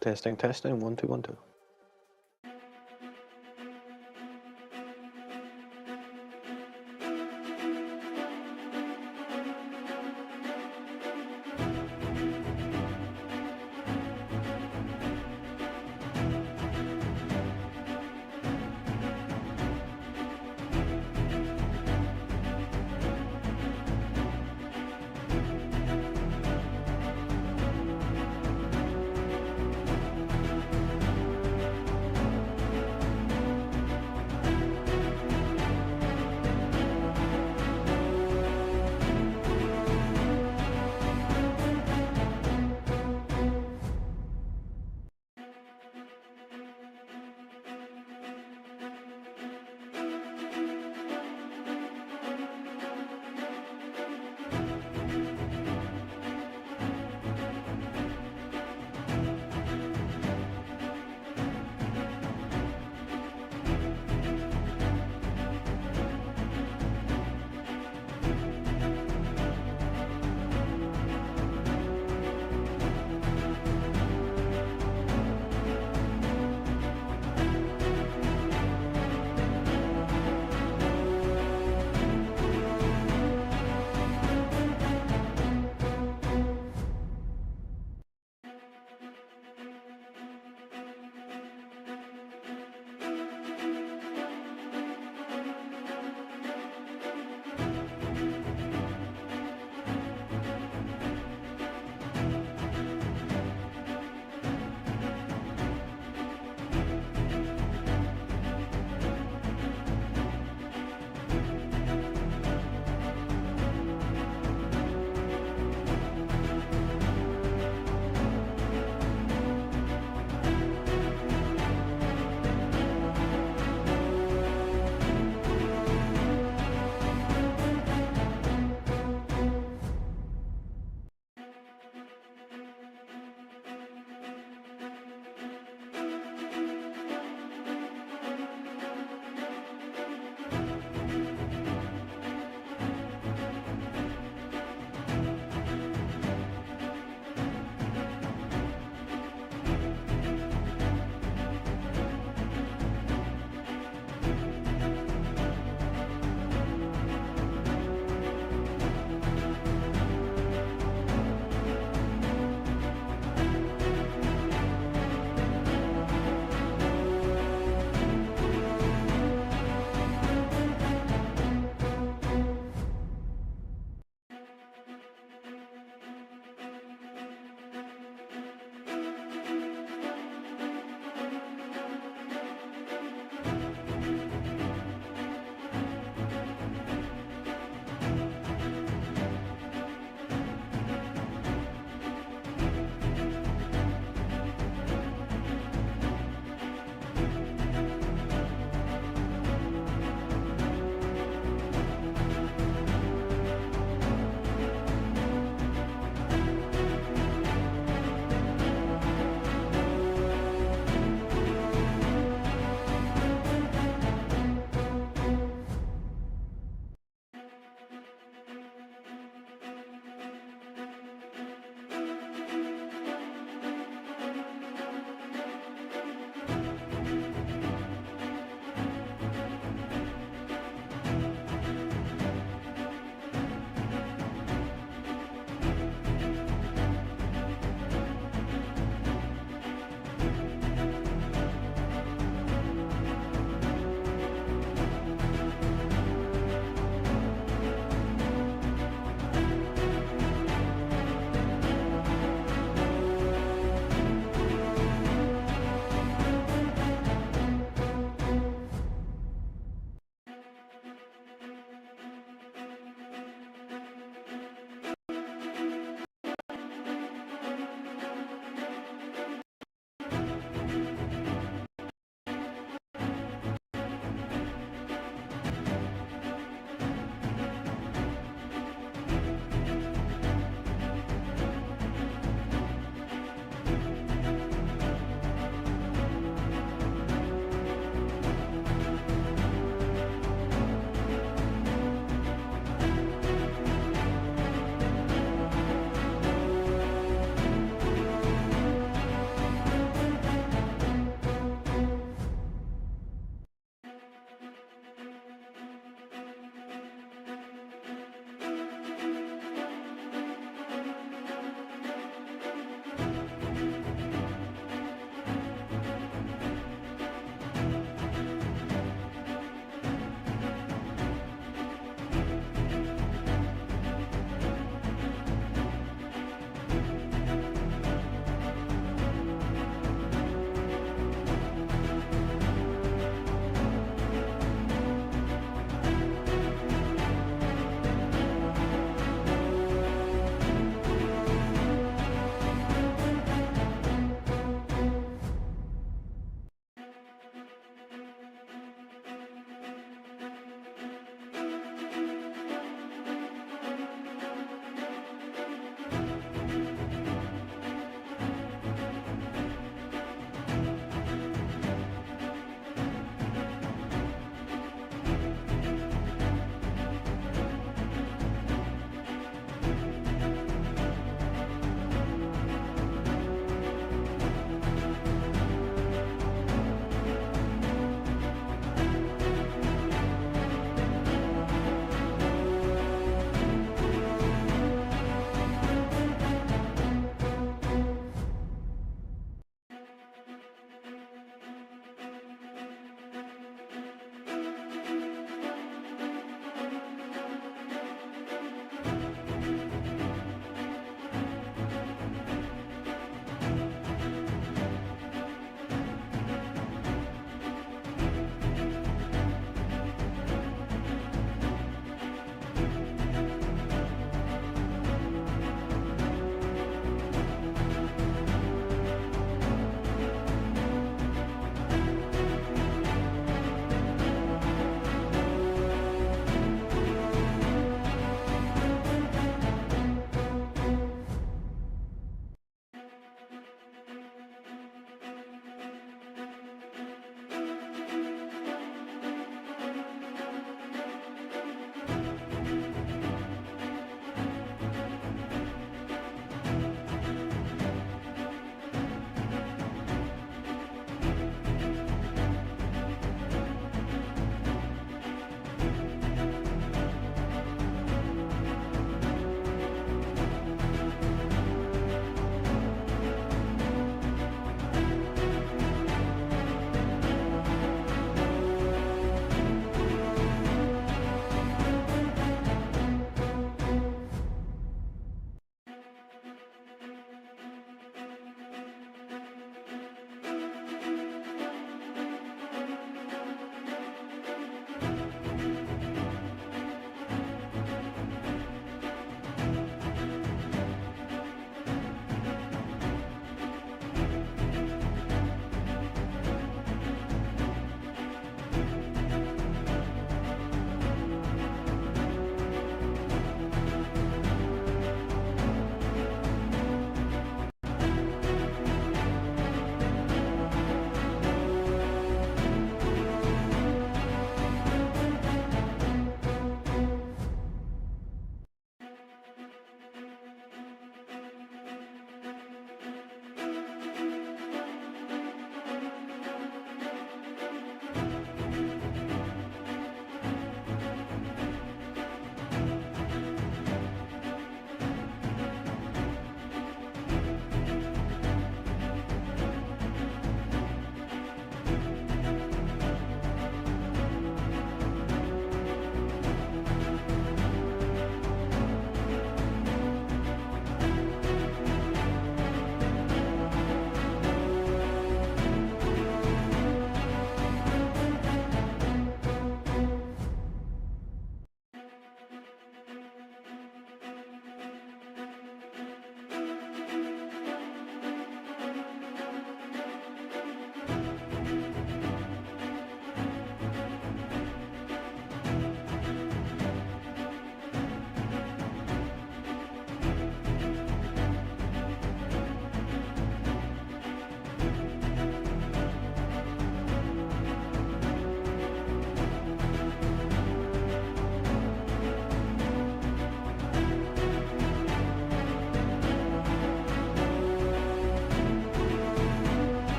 Testing, testing, 1 2 1 2.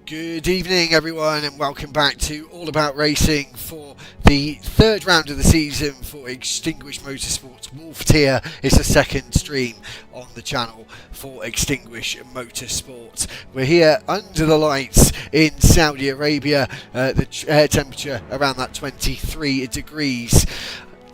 Good evening, everyone, and welcome back to All About Racing for the third round of the season for Extinguished Motorsport's Wolff tier. It's the second stream on the channel for Extinguished Motorsport. We're here under the lights in Saudi Arabia. The air temperature around that 23 degrees.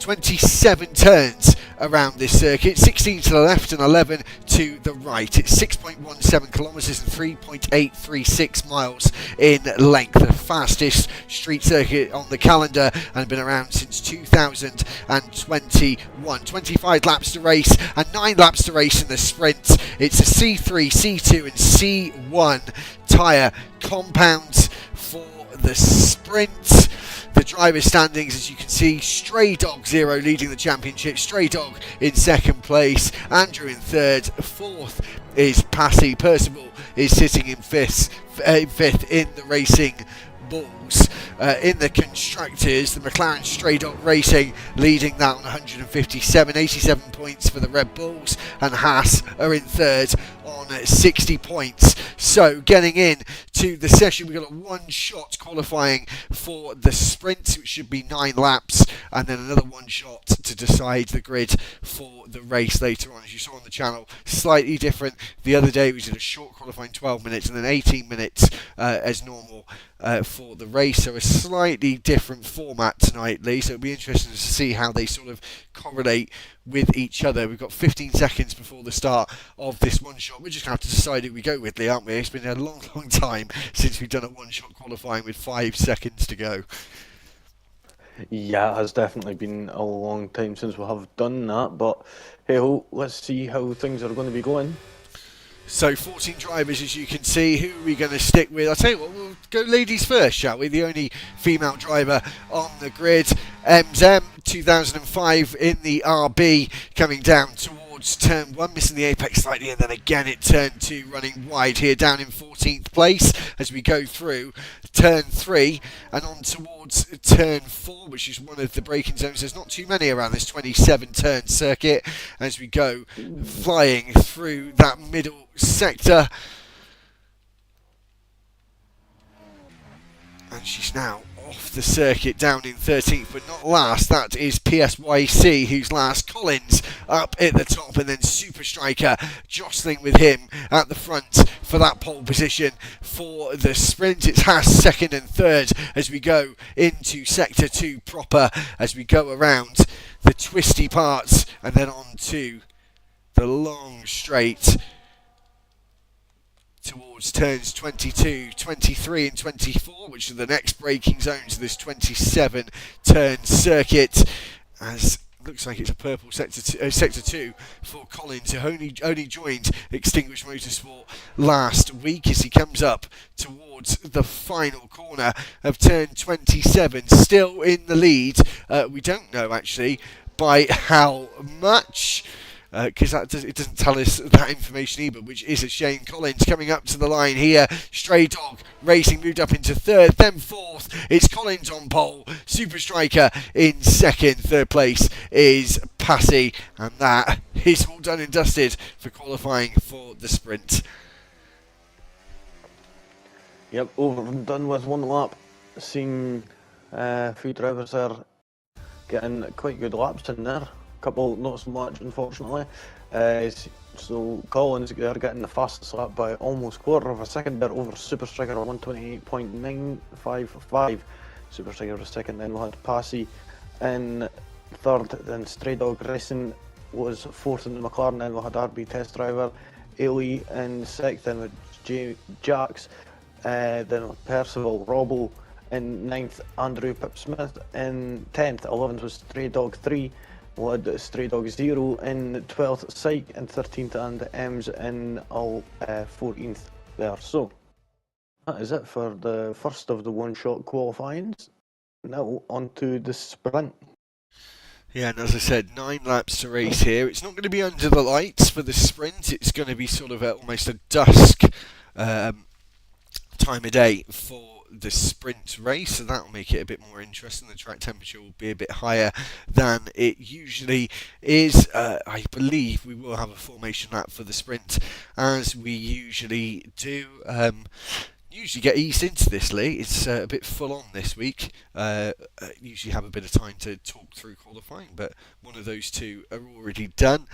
27 turns around this circuit, 16 to the left and 11 to the right. It's 6.17 kilometres and 3.836 miles in length. The fastest street circuit on the calendar and been around since 2021. 25 laps to race and 9 laps to race in the sprint. It's a C3, C2 and C1 tyre compound for the sprint. The driver standings, as you can see, Stray Dog 0 leading the championship, Stray Dog in second place, Andrew in third, fourth is Passy, Percival is sitting in fifth in the Racing Bulls. In the constructors, the McLaren Stray Dog Racing leading that on 157, 87 points for the Red Bulls, and Haas are in third on 60 points. So getting in to the session, we've got a one-shot qualifying for the sprint, which should be 9 laps, and then another one-shot to decide the grid for the race later on. As you saw on the channel, slightly different. The other day we did a short qualifying 12 minutes and then 18 minutes as normal for the race, so a slightly different format tonight, Lee, so it'll be interesting to see how they sort of correlate with each other. We've got 15 seconds before the start of this one shot. We're just going to have to decide who we go with, Lee, aren't we? It's been a long time since we've done a one shot qualifying with 5 seconds to go. Yeah, it has definitely been a long time since we have done that, but hey ho, let's see how things are going to be going. So 14 drivers, as you can see. Who are we going to stick with? I'll tell you what, we'll go ladies first, shall we? The only female driver on the grid. MZM 2005 in the RB, coming down towards turn 1, missing the apex slightly, and then again at turn 2, running wide here, down in 14th place as we go through turn 3 and on towards turn 4, which is one of the braking zones. There's not too many around this 27 turn circuit as we go flying through that middle sector. And she's now off the circuit, down in 13th, but not last. That is PSYC, who's last. Collins up at the top, and then Super Striker jostling with him at the front for that pole position for the sprint. It's Haas second and third as we go into sector 2 proper, as we go around the twisty parts and then on to the long straight towards turns 22, 23 and 24, which are the next braking zones of this 27 turn circuit, as looks like it's a purple sector 2 for Collins, who only joined Extinguished Motorsport last week, as he comes up towards the final corner of turn 27, still in the lead. We don't know actually by how much, because it doesn't tell us that information either, which is a shame. Collins coming up to the line here. Stray Dog Racing moved up into third, then fourth. It's Collins on pole. Super Striker in second. Third place is Passy, and that is all done and dusted for qualifying for the sprint. Yep, over and done with one lap. Seen a few drivers there getting quite good laps in there. Couple not so much, unfortunately. So Collins, they're getting the fastest lap by almost quarter of a second there over Super Striker at 128.955. Super Striker was second, then we had Passy in third, then Stray Dog Racing was fourth in the McLaren, then we had RB Test Driver, Ailey in sixth, then with Jax, then with Percival, Robbo in 9th, Andrew Pip Smith in 10th, 11th was Stray Dog 3, we had Stray Dog 0 in 12th, Psych in 13th, and Ems in 14th there. So that is it for the first of the one-shot qualifyings. Now on to the sprint. Yeah, and as I said, 9 laps to race here. It's not going to be under the lights for the sprint. It's going to be sort of almost a dusk time of day for the sprint race, so that will make it a bit more interesting. The track temperature will be a bit higher than it usually is. I believe we will have a formation lap for the sprint, as we usually do. usually get eased into this, Lee. It's a bit full on this week. Usually have a bit of time to talk through qualifying, but one of those two are already done.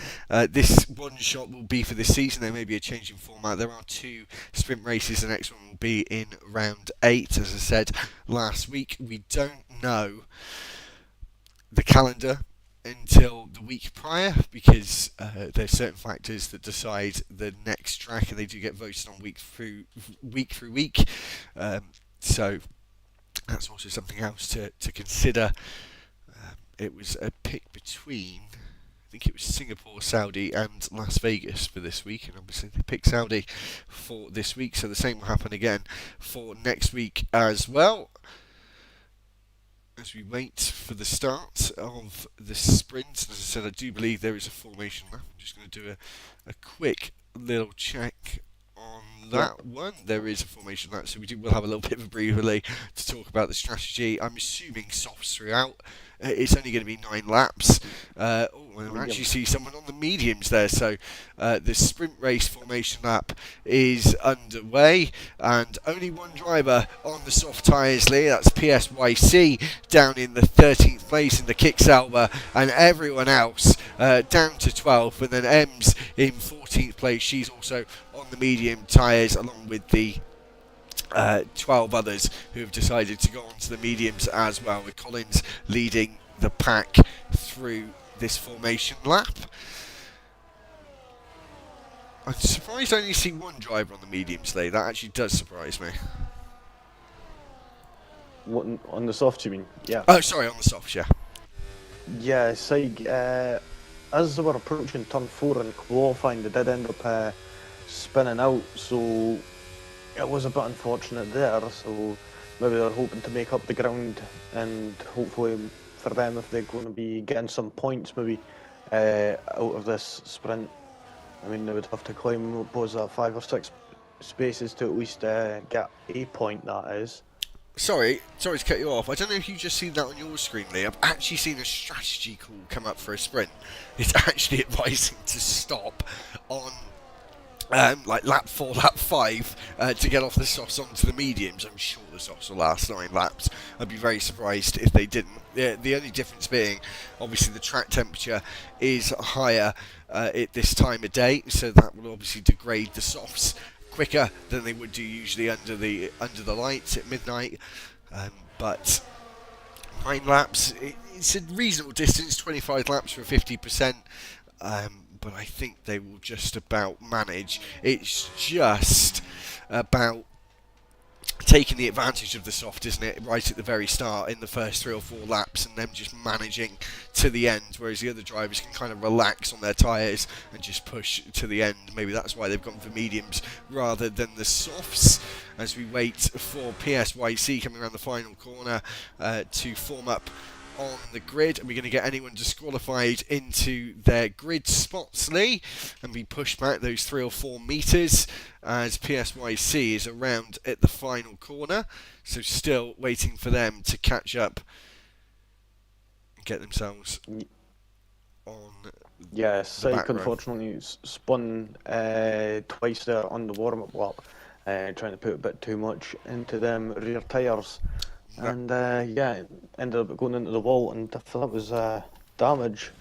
This one shot will be for this season. There may be a change in format. There are 2 sprint races. The next one will be in round 8. As I said last week, we don't know the calendar until the week prior, because there's certain factors that decide the next track, and they do get voted on week through week. So that's also something else to consider. It was a pick between, I think it was Singapore, Saudi and Las Vegas for this week, and obviously they picked Saudi for this week, so the same will happen again for next week as well. As we wait for the start of the sprint, as I said, I do believe there is a formation lap. I'm just going to do a quick little check on that one. There is a formation lap, so we'll have a little bit of a breather to talk about the strategy. I'm assuming softs throughout. It's only going to be 9 laps. I actually see someone on the mediums there. So the sprint race formation lap is underway, and only one driver on the soft tyres, Lee. That's PSYC down in the 13th place in the Kick-Sauber, and everyone else down to 12th, and then Ems in 14th place. She's also on the medium tyres, along with the 12 others who have decided to go on to the mediums as well, with Collins leading the pack through this formation lap. I'm surprised I only see one driver on the mediums today. That actually does surprise me. What, on the softs, you mean? Yeah. Oh, sorry, on the softs, yeah. Yeah, it's like, as they were approaching turn 4 in qualifying, they did end up spinning out, so it was a bit unfortunate there. So maybe they're hoping to make up the ground, and hopefully for them, if they're going to be getting some points maybe out of this sprint, I mean, they would have to climb, what was that, 5 or 6 spaces to at least get a point, that is. Sorry to cut you off. I don't know if you just seen that on your screen, Lee. I've actually seen a strategy call come up for a sprint. It's actually advising to stop on like lap 4, lap 5 to get off the softs onto the mediums. I'm sure the softs will last 9 laps. I'd be very surprised if they didn't. The only difference being, obviously, the track temperature is higher at this time of day, so that will obviously degrade the softs quicker than they would do usually under the lights at midnight. But 9 laps, it's a reasonable distance, 25 laps for 50%. But I think they will just about manage. It's just about taking the advantage of the soft, isn't it, right at the very start in the first 3 or 4 laps, and them just managing to the end, whereas the other drivers can kind of relax on their tyres and just push to the end. Maybe that's why they've gone for mediums rather than the softs, as we wait for PSYC coming around the final corner to form up on the grid. Are we going to get anyone disqualified into their grid spots, Lee, and be pushed back those 3 or 4 metres, as PSYC is around at the final corner? So still waiting for them to catch up and get themselves on. Yeah, Syke unfortunately spun twice there on the warm-up lap, trying to put a bit too much into them rear tyres. And yeah, ended up going into the wall, and if that was damage,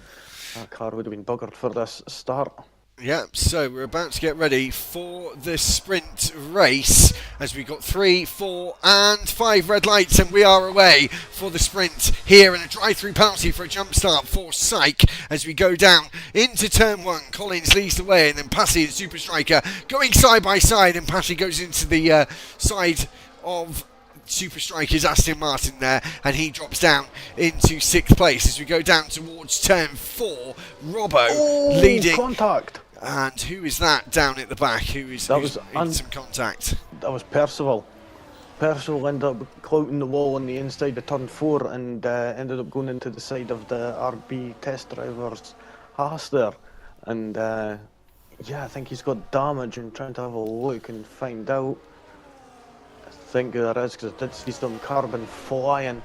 that car would have been buggered for this start. Yeah, so we're about to get ready for the sprint race, as we got 3, 4 and 5 red lights, and we are away for the sprint here, in a drive-through penalty for a jump start for Syke as we go down into turn 1. Collins leads the way, and then Passy and Super Striker going side by side, and Passy goes into the side of Super Striker's Aston Martin there, and he drops down into 6th place as we go down towards turn 4. Robbo leading. Contact! And who is that down at the back? Who's in some contact? That was Percival. Percival ended up clouting the wall on the inside of turn 4, and ended up going into the side of the RB test driver's Haas there. And yeah, I think he's got damage, and trying to have a look and find out. I think there is, because I did see some carbon flying,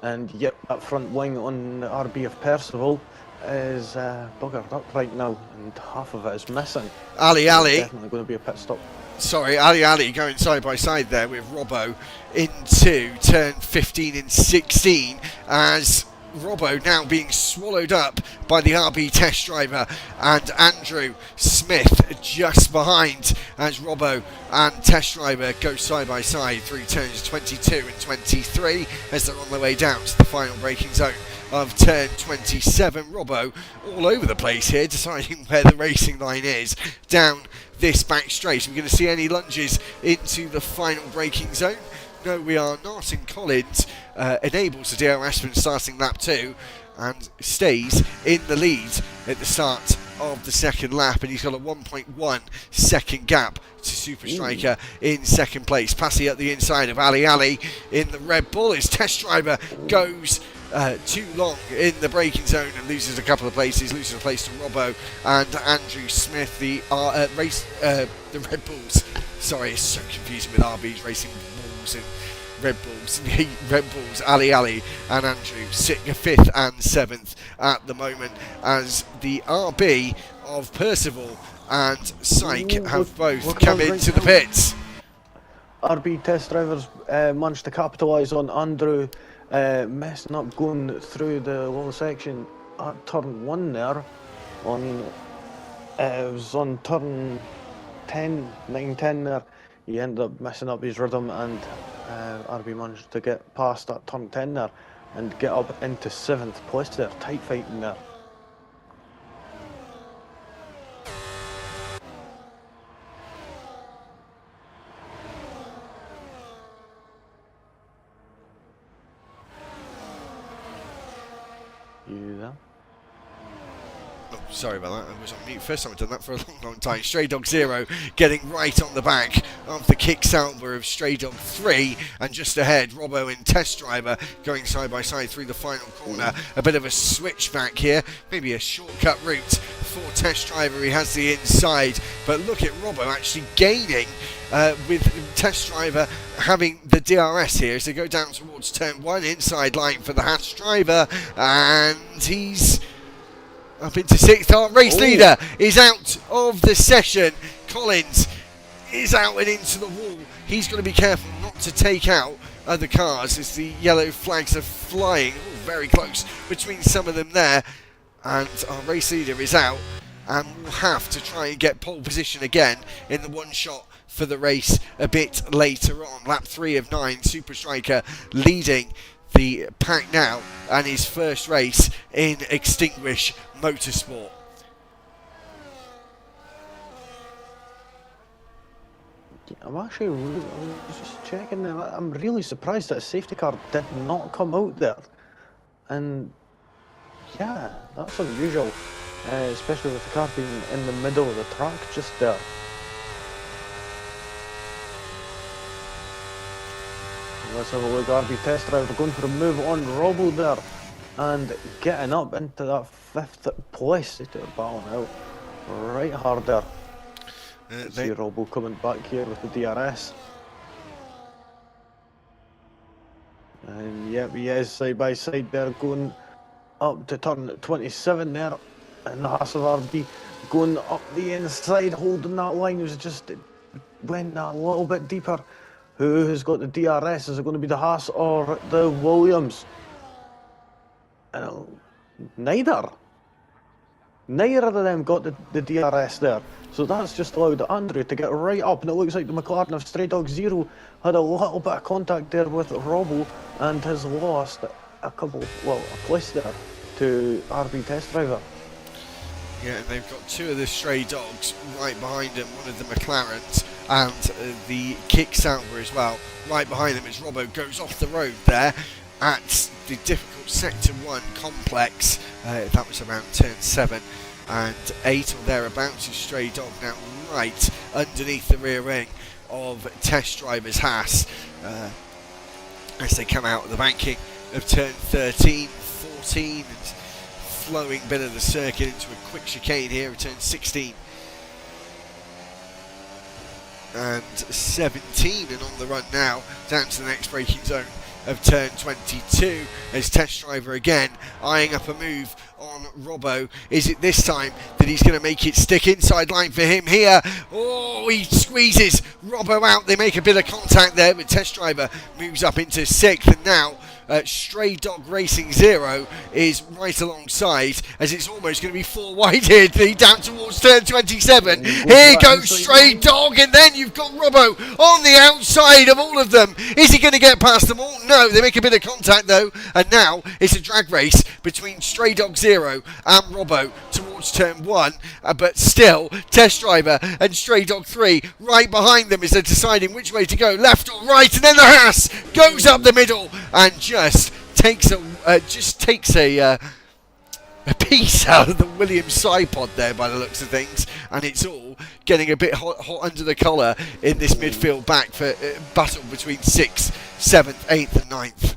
and yep, that front wing on the RB of Percival is buggered up right now, and half of it is missing. Ali, definitely going to be a pit stop. sorry, Ali going side by side there with Robbo into turn 15 and 16 as Robbo now being swallowed up by the RB test driver and Andrew Smith just behind as Robbo and test driver go side by side through turns 22 and 23 as they're on their way down to the final braking zone of turn 27. Robbo all over the place here, deciding where the racing line is down this back straight. Are we going to see any lunges into the final braking zone? No, we are not. And Collins enables the DRS when starting lap 2 and stays in the lead at the start of the second lap, and he's got a 1.1 second gap to Super Striker in second place. Passing up the inside of Ali in the Red Bull. His test driver goes too long in the braking zone and loses a couple of places, loses a place to Robbo and Andrew Smith. The Red Bulls. Sorry, it's so confusing with RBs racing balls and Red Bulls. The Red Bulls, Ali and Andrew sitting 5th and 7th at the moment as the RB of Percival and Syke have both come into the pits. RB test drivers managed to capitalise on Andrew messing up going through the low section at turn 1 there. It was on turn 9-10 there. He ended up messing up his rhythm, and RB managed to get past that turn 10 there and get up into 7th place there, tight fighting there. You there? Oh, sorry about that, I was on mute. First time I've done that for a long time. Stray Dog 0 getting right on the back of the kick salver of Stray Dog 3, and just ahead Robbo and test driver going side by side through the final corner. A bit of a switchback here, maybe a shortcut route for test driver. He has the inside, but look at Robbo actually gaining with test driver having the DRS here as they go down towards turn 1. Inside line for the Haas driver, and he's up into 6th. Our race leader is out of the session. Collins is out and into the wall. He's got to be careful not to take out other cars as the yellow flags are flying. Very close between some of them there, and our race leader is out and will have to try and get pole position again in the one shot for the race a bit later on. Lap 3 of 9, Super Striker leading the pack now, and his first race in Extinguished Motorsport. I'm actually I was just checking there. I'm really surprised that a safety car did not come out there, and yeah, that's unusual, especially with the car being in the middle of the track just there. Let's have a look. RB test driver going for a move on Robbo there and getting up into that 5th place. They took a battle out right hard there. See Robbo coming back here with the DRS. And yep, he is side by side there, going up to turn 27 there. And the Haas of RB going up the inside, holding that line. It was just, it went a little bit deeper. Who has got the DRS? Is it going to be the Haas or the Williams? Neither. Neither of them got the DRS there. So that's just allowed Andrew to get right up. And it looks like the McLaren of Stray Dog 0 had a little bit of contact there with Robbo and has lost a place there to RB test driver. Yeah, and they've got 2 of the Stray Dogs right behind him, one of the McLarens and the kick salver as well. Right behind them as Robbo goes off the road there at the difficult Sector 1 complex. That was around turn 7 and 8 or thereabouts. A Stray Dog now right underneath the rear wing of test driver's Haas as they come out of the banking of turn 13, 14 and flowing bit of the circuit into a quick chicane here of turn 16 and 17, and on the run now down to the next braking zone of turn 22 as test driver again eyeing up a move on Robbo. Is it this time that he's going to make it stick? Inside line for him here. Oh, he squeezes Robbo out. They make a bit of contact there, but test driver moves up into 6th, and now Stray Dog Racing 0 is right alongside as it's almost going to be 4 wide here down towards turn 27. Here goes Stray Dog, and then you've got Robbo on the outside of all of them. Is he going to get past them all? No, they make a bit of contact though, and now it's a drag race between Stray Dog 0 and Robbo towards turn 1, but still test driver and Stray Dog 3 right behind them as they're deciding which way to go, left or right, and then the Haas goes up the middle and just takes a piece out of the Williams side pod there by the looks of things, and it's all getting a bit hot under the collar in this midfield back for battle between 6th, 7th, 8th and 9th.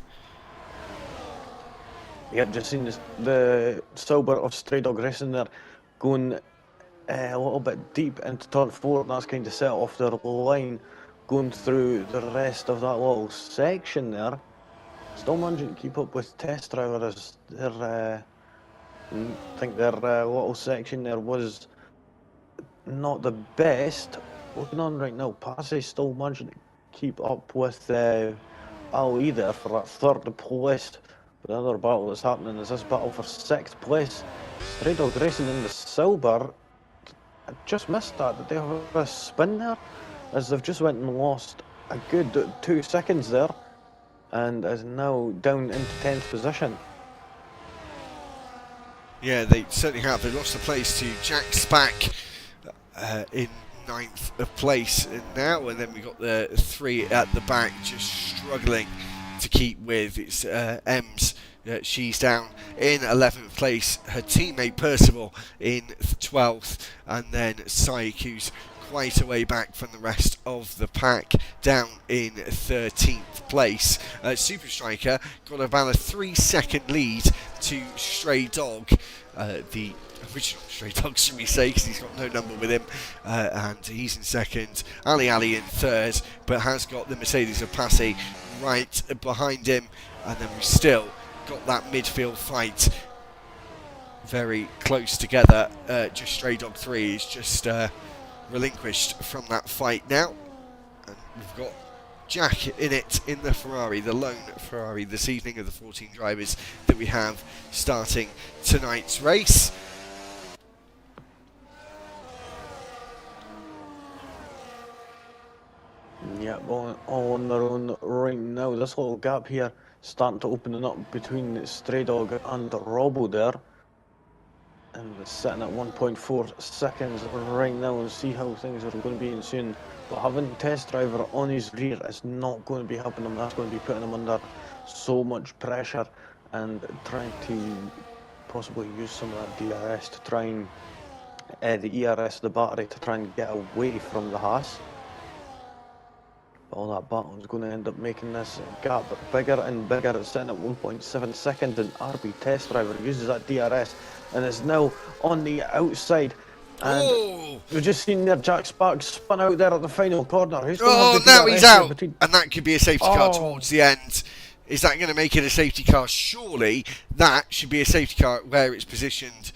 Yeah, just seen the Sauber of Stray Dog Racing there going a little bit deep into turn 4, and that's kind of set off their line going through the rest of that little section there. Still managing to keep up with test driver as their I think their little section there was not the best. Looking on right now, Passy still managing to keep up with Ali there for that 3rd place. But the other battle that's happening is this battle for 6th place. Stray Dog Racing in the Sauber. I just missed that. Did they have a spin there? As they've just went and lost a good 2 seconds there, and is now down into 10th position. Yeah, they certainly have. They lost the place to Jack Spack in 9th place now, and then we got the 3 at the back just struggling to keep with. It's Ems. She's down in 11th place. Her teammate Percival in 12th, and then Syke, who's quite a way back from the rest of the pack, down in 13th place. Super Striker got about a 3-second lead to Stray Dog, the original Stray Dog, should we say, because he's got no number with him, and he's in 2nd. Ali in 3rd, but has got the Mercedes of Passy right behind him, and then we've still got that midfield fight very close together. Just Stray Dog 3 is just relinquished from that fight now, and we've got Jack in it in the Ferrari, the lone Ferrari this evening of the 14 drivers that we have starting tonight's race. Yeah, all on their own right now. This little gap here starting to open up between Stray Dog and Robbo there. And it's sitting at 1.4 seconds right now, and see how things are going to be soon. But having test driver on his rear is not going to be helping him. That's going to be putting him under so much pressure, and trying to possibly use some of that DRS to try and the ERS, the battery, to try and get away from the Haas. All that battle is going to end up making this gap bigger and bigger. It's sitting at 1.7 seconds, and RB test driver uses that DRS and is now on the outside. And we've just seen there Jack Sparks spun out there at the final corner. Who's now he's out, and that could be a safety car towards the end. Is that going to make it a safety car? Surely that should be a safety car where it's positioned.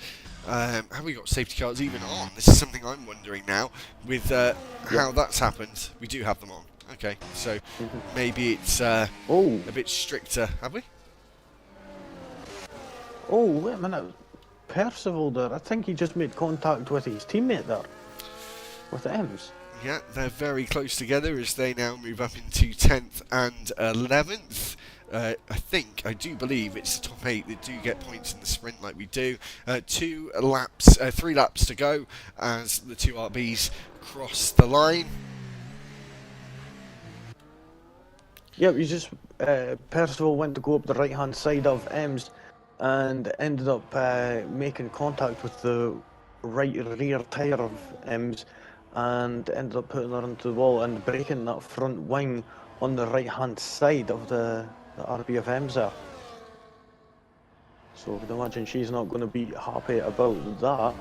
Have we got safety cars even on? This is something I'm wondering now with how that's happened. We do have them on. Okay, so maybe it's a bit stricter, have we? Oh, wait a minute. Percival there, I think he just made contact with his teammate there, with Ems. Yeah, they're very close together as they now move up into 10th and 11th. I do believe it's the top 8 that do get points in the sprint like we do. 3 laps to go as the 2 RBs cross the line. Yeah, you just Percival went to go up the right hand side of Ems and ended up making contact with the right rear tyre of Ems and ended up putting her into the wall and breaking that front wing on the right hand side of the RB of Ems there. So I would imagine she's not going to be happy about that.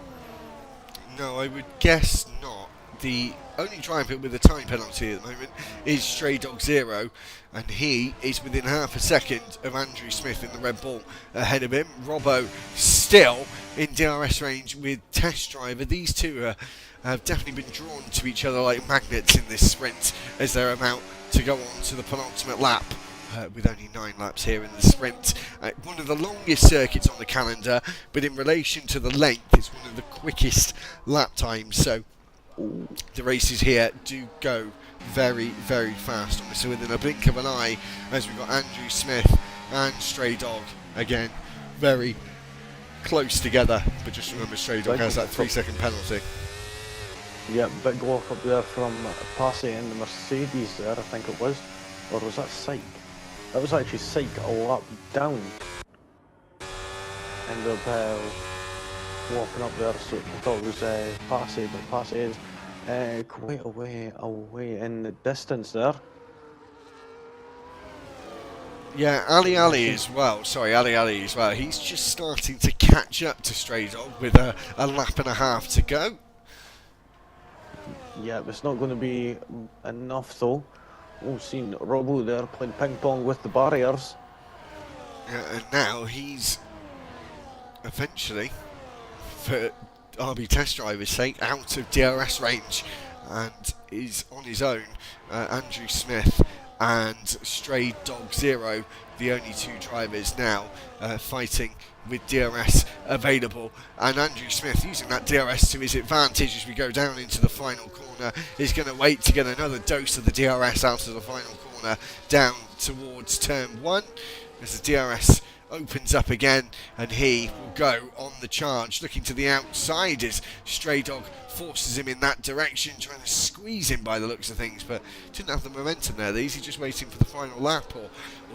No, I would guess not. The only driver with a time penalty at the moment is Stray Dog Zero, and he is within half a second of Andrew Smith in the Red Bull ahead of him. Robbo still in DRS range with Test Driver. These two have definitely been drawn to each other like magnets in this sprint as they're about to go on to the penultimate lap. With only 9 laps here in the sprint. One of the longest circuits on the calendar, but in relation to the length, it's one of the quickest lap times. So the races here do go very, very fast. So within a blink of an eye, as we've got Andrew Smith and Stray Dog again, very close together. But just remember, Stray Dog has that 3-second penalty. Yeah, big walk up there from Passy and the Mercedes there, I think it was. Or was that Syke? That was actually Syke a lap down. Ended up walking up there, so I thought it was Passy, but Passy is quite away in the distance there. Yeah, Ali as well. Sorry, Ali as well. He's just starting to catch up to Stray Dog with a lap and a half to go. Yeah, it's not going to be enough though. We've seen Robbo there playing ping pong with the barriers. And now he's eventually, for RB Test Driver's sake, out of DRS range and is on his own. Andrew Smith and Stray Dog Zero, the only 2 drivers now fighting with DRS available, and Andrew Smith using that DRS to his advantage as we go down into the final corner is going to wait to get another dose of the DRS out of the final corner down towards turn 1 as the DRS opens up again, and he will go on the charge looking to the outside as Stray Dog forces him in that direction, trying to squeeze him by the looks of things, but didn't have the momentum there. Is he just waiting for the final lap, or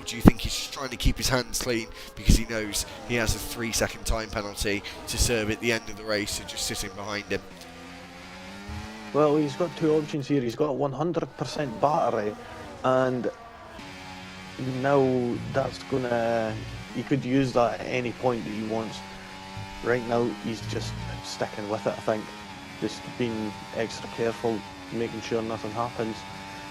do you think he's just trying to keep his hands clean because he knows he has a 3-second time penalty to serve at the end of the race and just sitting behind him? Well, he's got 2 options here. He's got a 100% battery, and now that's gonna, he could use that at any point that he wants. Right now he's just sticking with it, I think, just being extra careful, making sure nothing happens.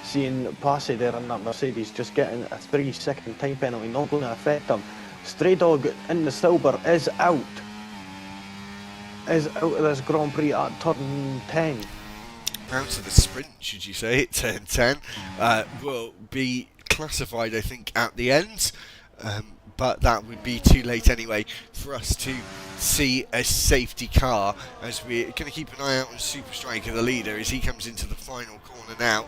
Seeing Passy there in that Mercedes just getting a 3-second time penalty, not going to affect him. Stray Dog in the silver is out of this Grand Prix at turn 10. Out of the sprint, should you say, at turn 10, will be classified, I think, at the end, but that would be too late anyway for us to see a safety car, as we're going to keep an eye out on Super Striker, the leader, as he comes into the final corner now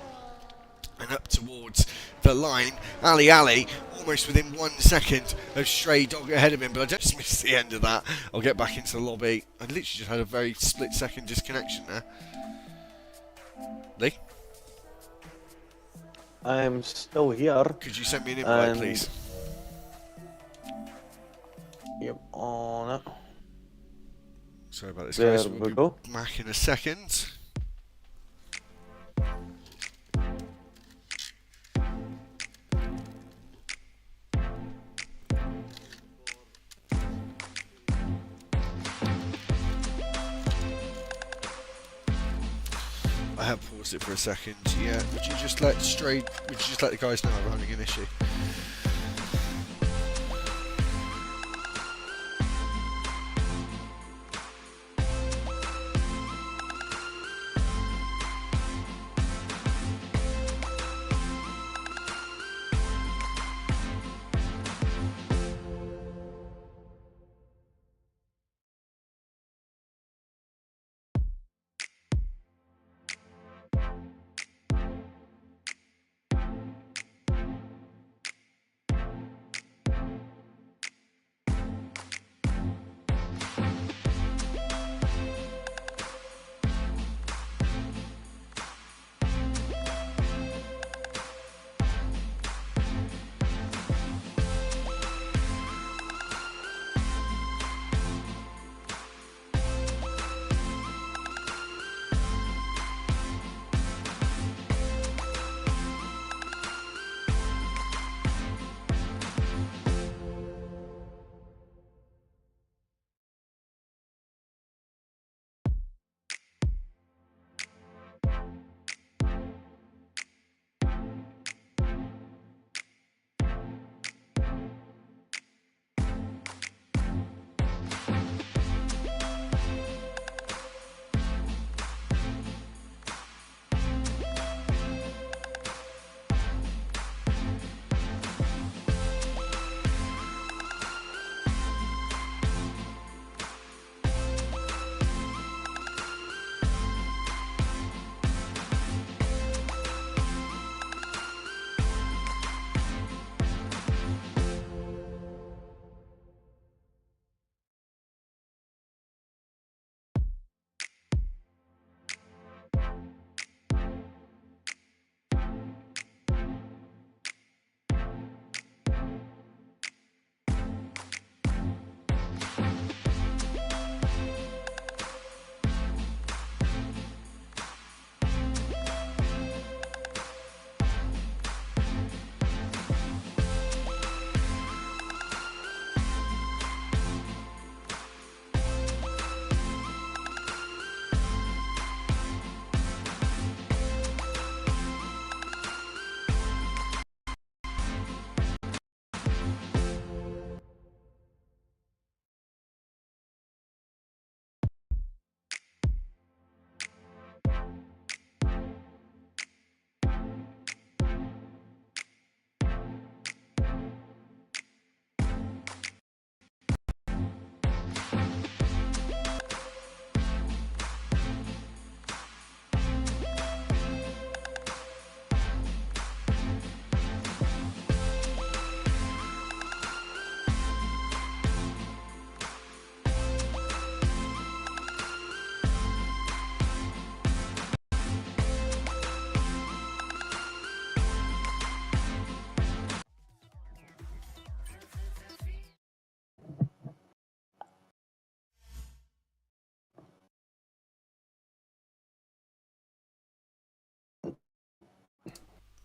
and up towards the line. Ali almost within 1 second of Stray Dog ahead of him, but I just missed the end of that. I'll get back into the lobby. I literally just had a very split-second disconnection there. Lee? I'm still here. Could you send me an invite, please? Yep, on it. Sorry about this, There guys. we We'll go. be back in a second. I have paused it for a second. Yeah, would you just let the guys know I'm having an issue?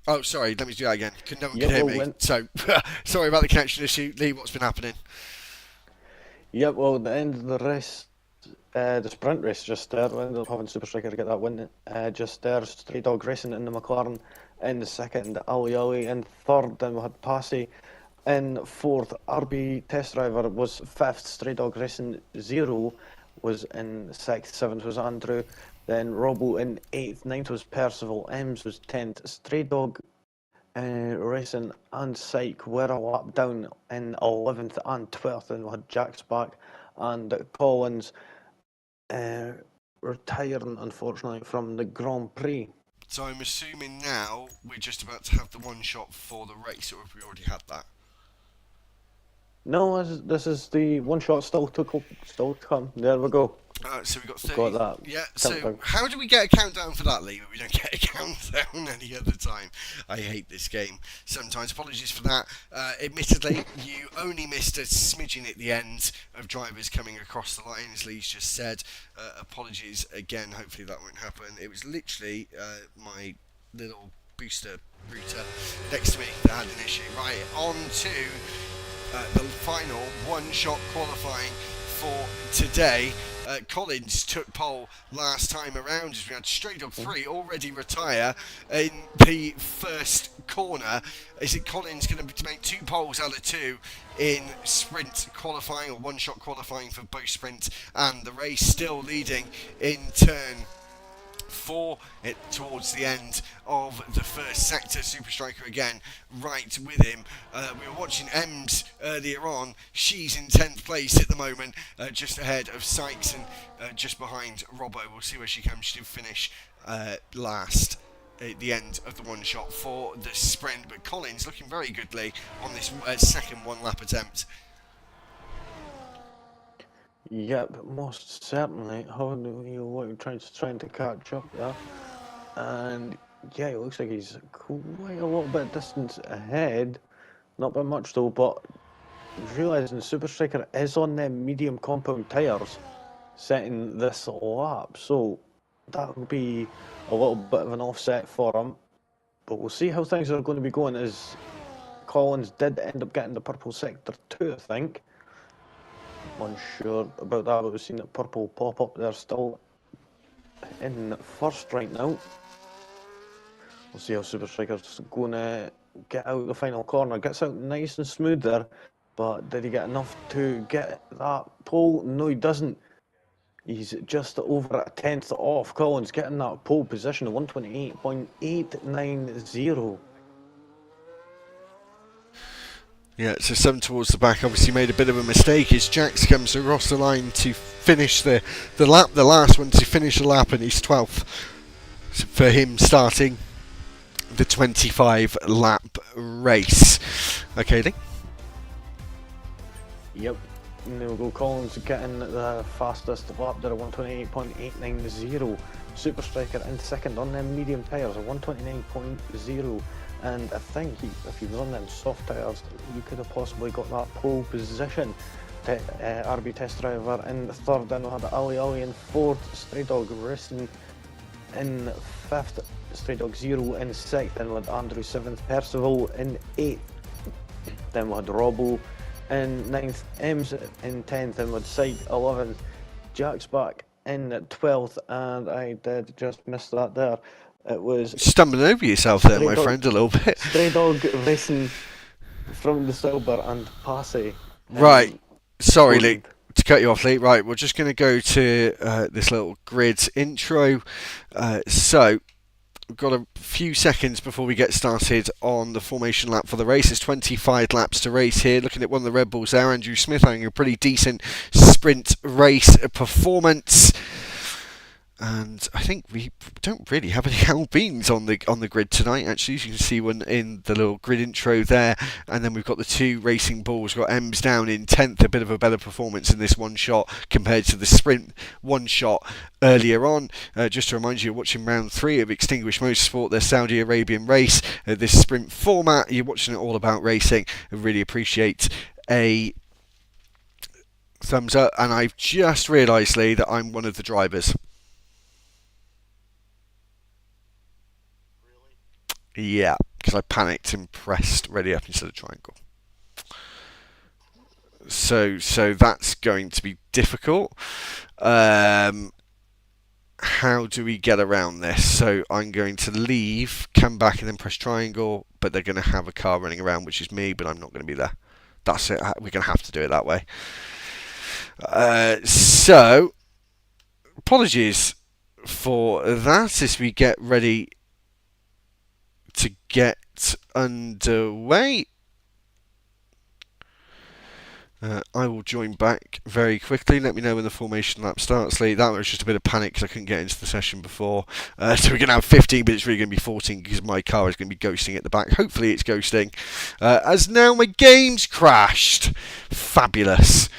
Oh, sorry, let me do that again. No one Yep, can hear well, me. So, sorry about the connection issue. Lee, what's been happening? Yep, well, at the end of the race, the sprint race just there, we ended up having Super Striker get that win. Just there, Stray Dog Racing in the McLaren in the second, Ali Ali in third, then we had Passy in fourth, RB Test Driver was fifth, Stray Dog Racing 0 was in sixth, seventh was Andrew, then Robbo in eighth, ninth was Percival, Ems was 10th, Stray Dog Racing and Psych were a lap down in 11th and 12th, and we had Jack's back and Collins retiring, unfortunately, from the Grand Prix. So I'm assuming now we're just about to have the one shot for the race, or have we already had that? No, this is the one shot still to come. There we go. So we got 30. Got that. Yeah. So Countdown. how do we get a countdown for that, Lee? We don't get a countdown any other time. I hate this game. Sometimes apologies for that. Admittedly, you only missed a smidgen at the end of drivers coming across the line, as Lee's just said. Apologies again. Hopefully that won't happen. It was literally my little booster router next to me that had an issue. Right, on to the final one-shot qualifying for today. Collins took pole last time around as we had Stray Dog 3 already retire in the first corner. Is it Collins going to make 2 poles out of 2 in sprint qualifying, or one-shot qualifying for both sprint and the race? Still leading in turn 4 towards the end of the first sector. Super Striker again right with him. We were watching Ems earlier on. She's in 10th place at the moment, just ahead of Sykes and just behind Robbo. We'll see where she comes. She did finish last at the end of the one shot for the sprint, but Collins looking very goodly on this second one lap attempt. Yep, most certainly. How do you look trying to catch up there? And yeah, it looks like he's quite a little bit distance ahead. Not by much though, but realising Super Striker is on them medium compound tyres setting this lap, so that would be a little bit of an offset for him. But we'll see how things are going to be going, as Collins did end up getting the purple sector 2, I think. Unsure about that, but we've seen that purple pop up there still in first right now. We'll see how Super Striker's going to get out the final corner. Gets out nice and smooth there, but did he get enough to get that pole? No, he doesn't. He's just over a tenth off Collins, getting that pole position of 128.890. Yeah, so 7 towards the back. Obviously made a bit of a mistake as Jax comes across the line to finish the lap, the last one to finish the lap, and he's 12th for him starting the 25 lap race. Okay, Lee? Yep, and there we go. Collins getting the fastest lap there at 128.890. Super Striker in second on them medium tyres at 129.0. And I think if he was on them soft tyres, he could have possibly got that pole position. RB Test Driver in third, then we had Ali Ali in fourth, Stray Dog Racing in fifth, Stray Dog 0 in sixth, then we had Andrew 7th, Percival in 8th, then we had Robbo in 9th, Ems in 10th, and we had Sight 11th, Jack's back in 12th, and I did just miss that there. It was stumbling over yourself there, my friend, a little bit. Stray Dog Racing from the Silver and Passy. Right, sorry, Lee, to cut you off, Lee. Right, we're just going to go to this little grid intro. So we've got a few seconds before we get started on the formation lap for the race. It's 25 laps to race here. Looking at one of the Red Bulls there, Andrew Smith having a pretty decent sprint race performance. And I think we don't really have any Alpines on the grid tonight, actually. As you can see one in the little grid intro there. And then we've got the 2 Racing Bulls. We've got Ems down in 10th, a bit of a better performance in this one shot compared to the sprint one shot earlier on. Just to remind you, you're watching round 3 of Extinguished Motorsport, their Saudi Arabian race. This sprint format, you're watching it all about racing. I really appreciate a thumbs up. And I've just realised, Lee, that I'm one of the drivers. Yeah, because I panicked and pressed ready up instead of triangle. So that's going to be difficult. How do we get around this? So I'm going to leave, come back and then press triangle, but they're going to have a car running around, which is me, but I'm not going to be there. That's it. We're going to have to do it that way. So apologies for that as we get ready to get underway. I will join back very quickly. Let me know when the formation lap starts, Lee. That was just a bit of panic because I couldn't get into the session before. So we're going to have 15, but it's really going to be 14 because my car is going to be ghosting at the back. Hopefully it's ghosting. As now my game's crashed. Fabulous.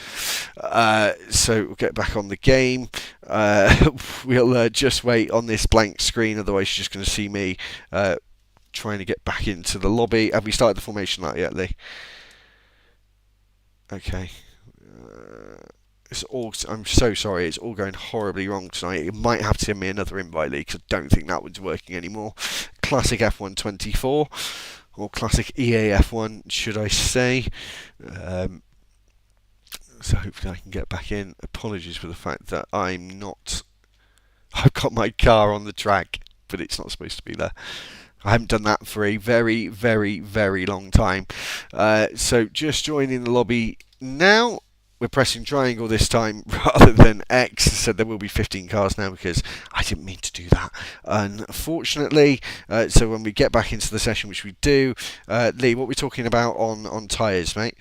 So we'll get back on the game. We'll just wait on this blank screen, otherwise you're just going to see me trying to get back into the lobby. Have we started the formation lap yet, Lee? Okay. It's all. I'm so sorry. It's all going horribly wrong tonight. You might have to send me another invite, Lee, because I don't think that one's working anymore. Classic F1 24, or classic EA F1, should I say? So hopefully I can get back in. Apologies for the fact that I'm not. I've got my car on the track, but it's not supposed to be there. I haven't done that for a very, very, very long time. So just joining the lobby now. We're pressing triangle this time rather than X. So there will be 15 cars now because I didn't mean to do that, unfortunately. So when we get back into the session, which we do, Lee, what are we talking about on tyres, mate?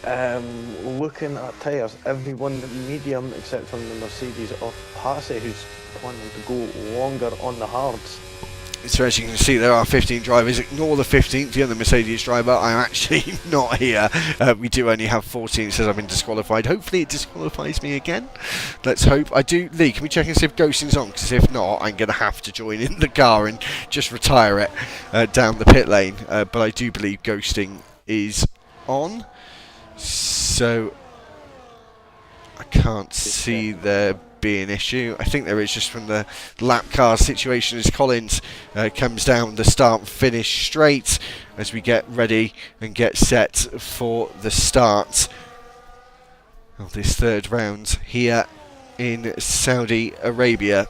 Looking at tyres, everyone medium except for the Mercedes of Passy, who's wanting to go longer on the hards. So as you can see, there are 15 drivers. Ignore the 15th, the other Mercedes driver. I'm actually not here. We do only have 14. It says I've been disqualified. Hopefully it disqualifies me again. Let's hope. I do. Lee, can we check and see if ghosting's on? Because if not, I'm going to have to join in the car and just retire it down the pit lane. But I do believe ghosting is on. So I can't see there be an issue. I think there is, just from the lap car situation as Collins comes down the start and finish straight as we get ready and get set for the start of this third round here in Saudi Arabia.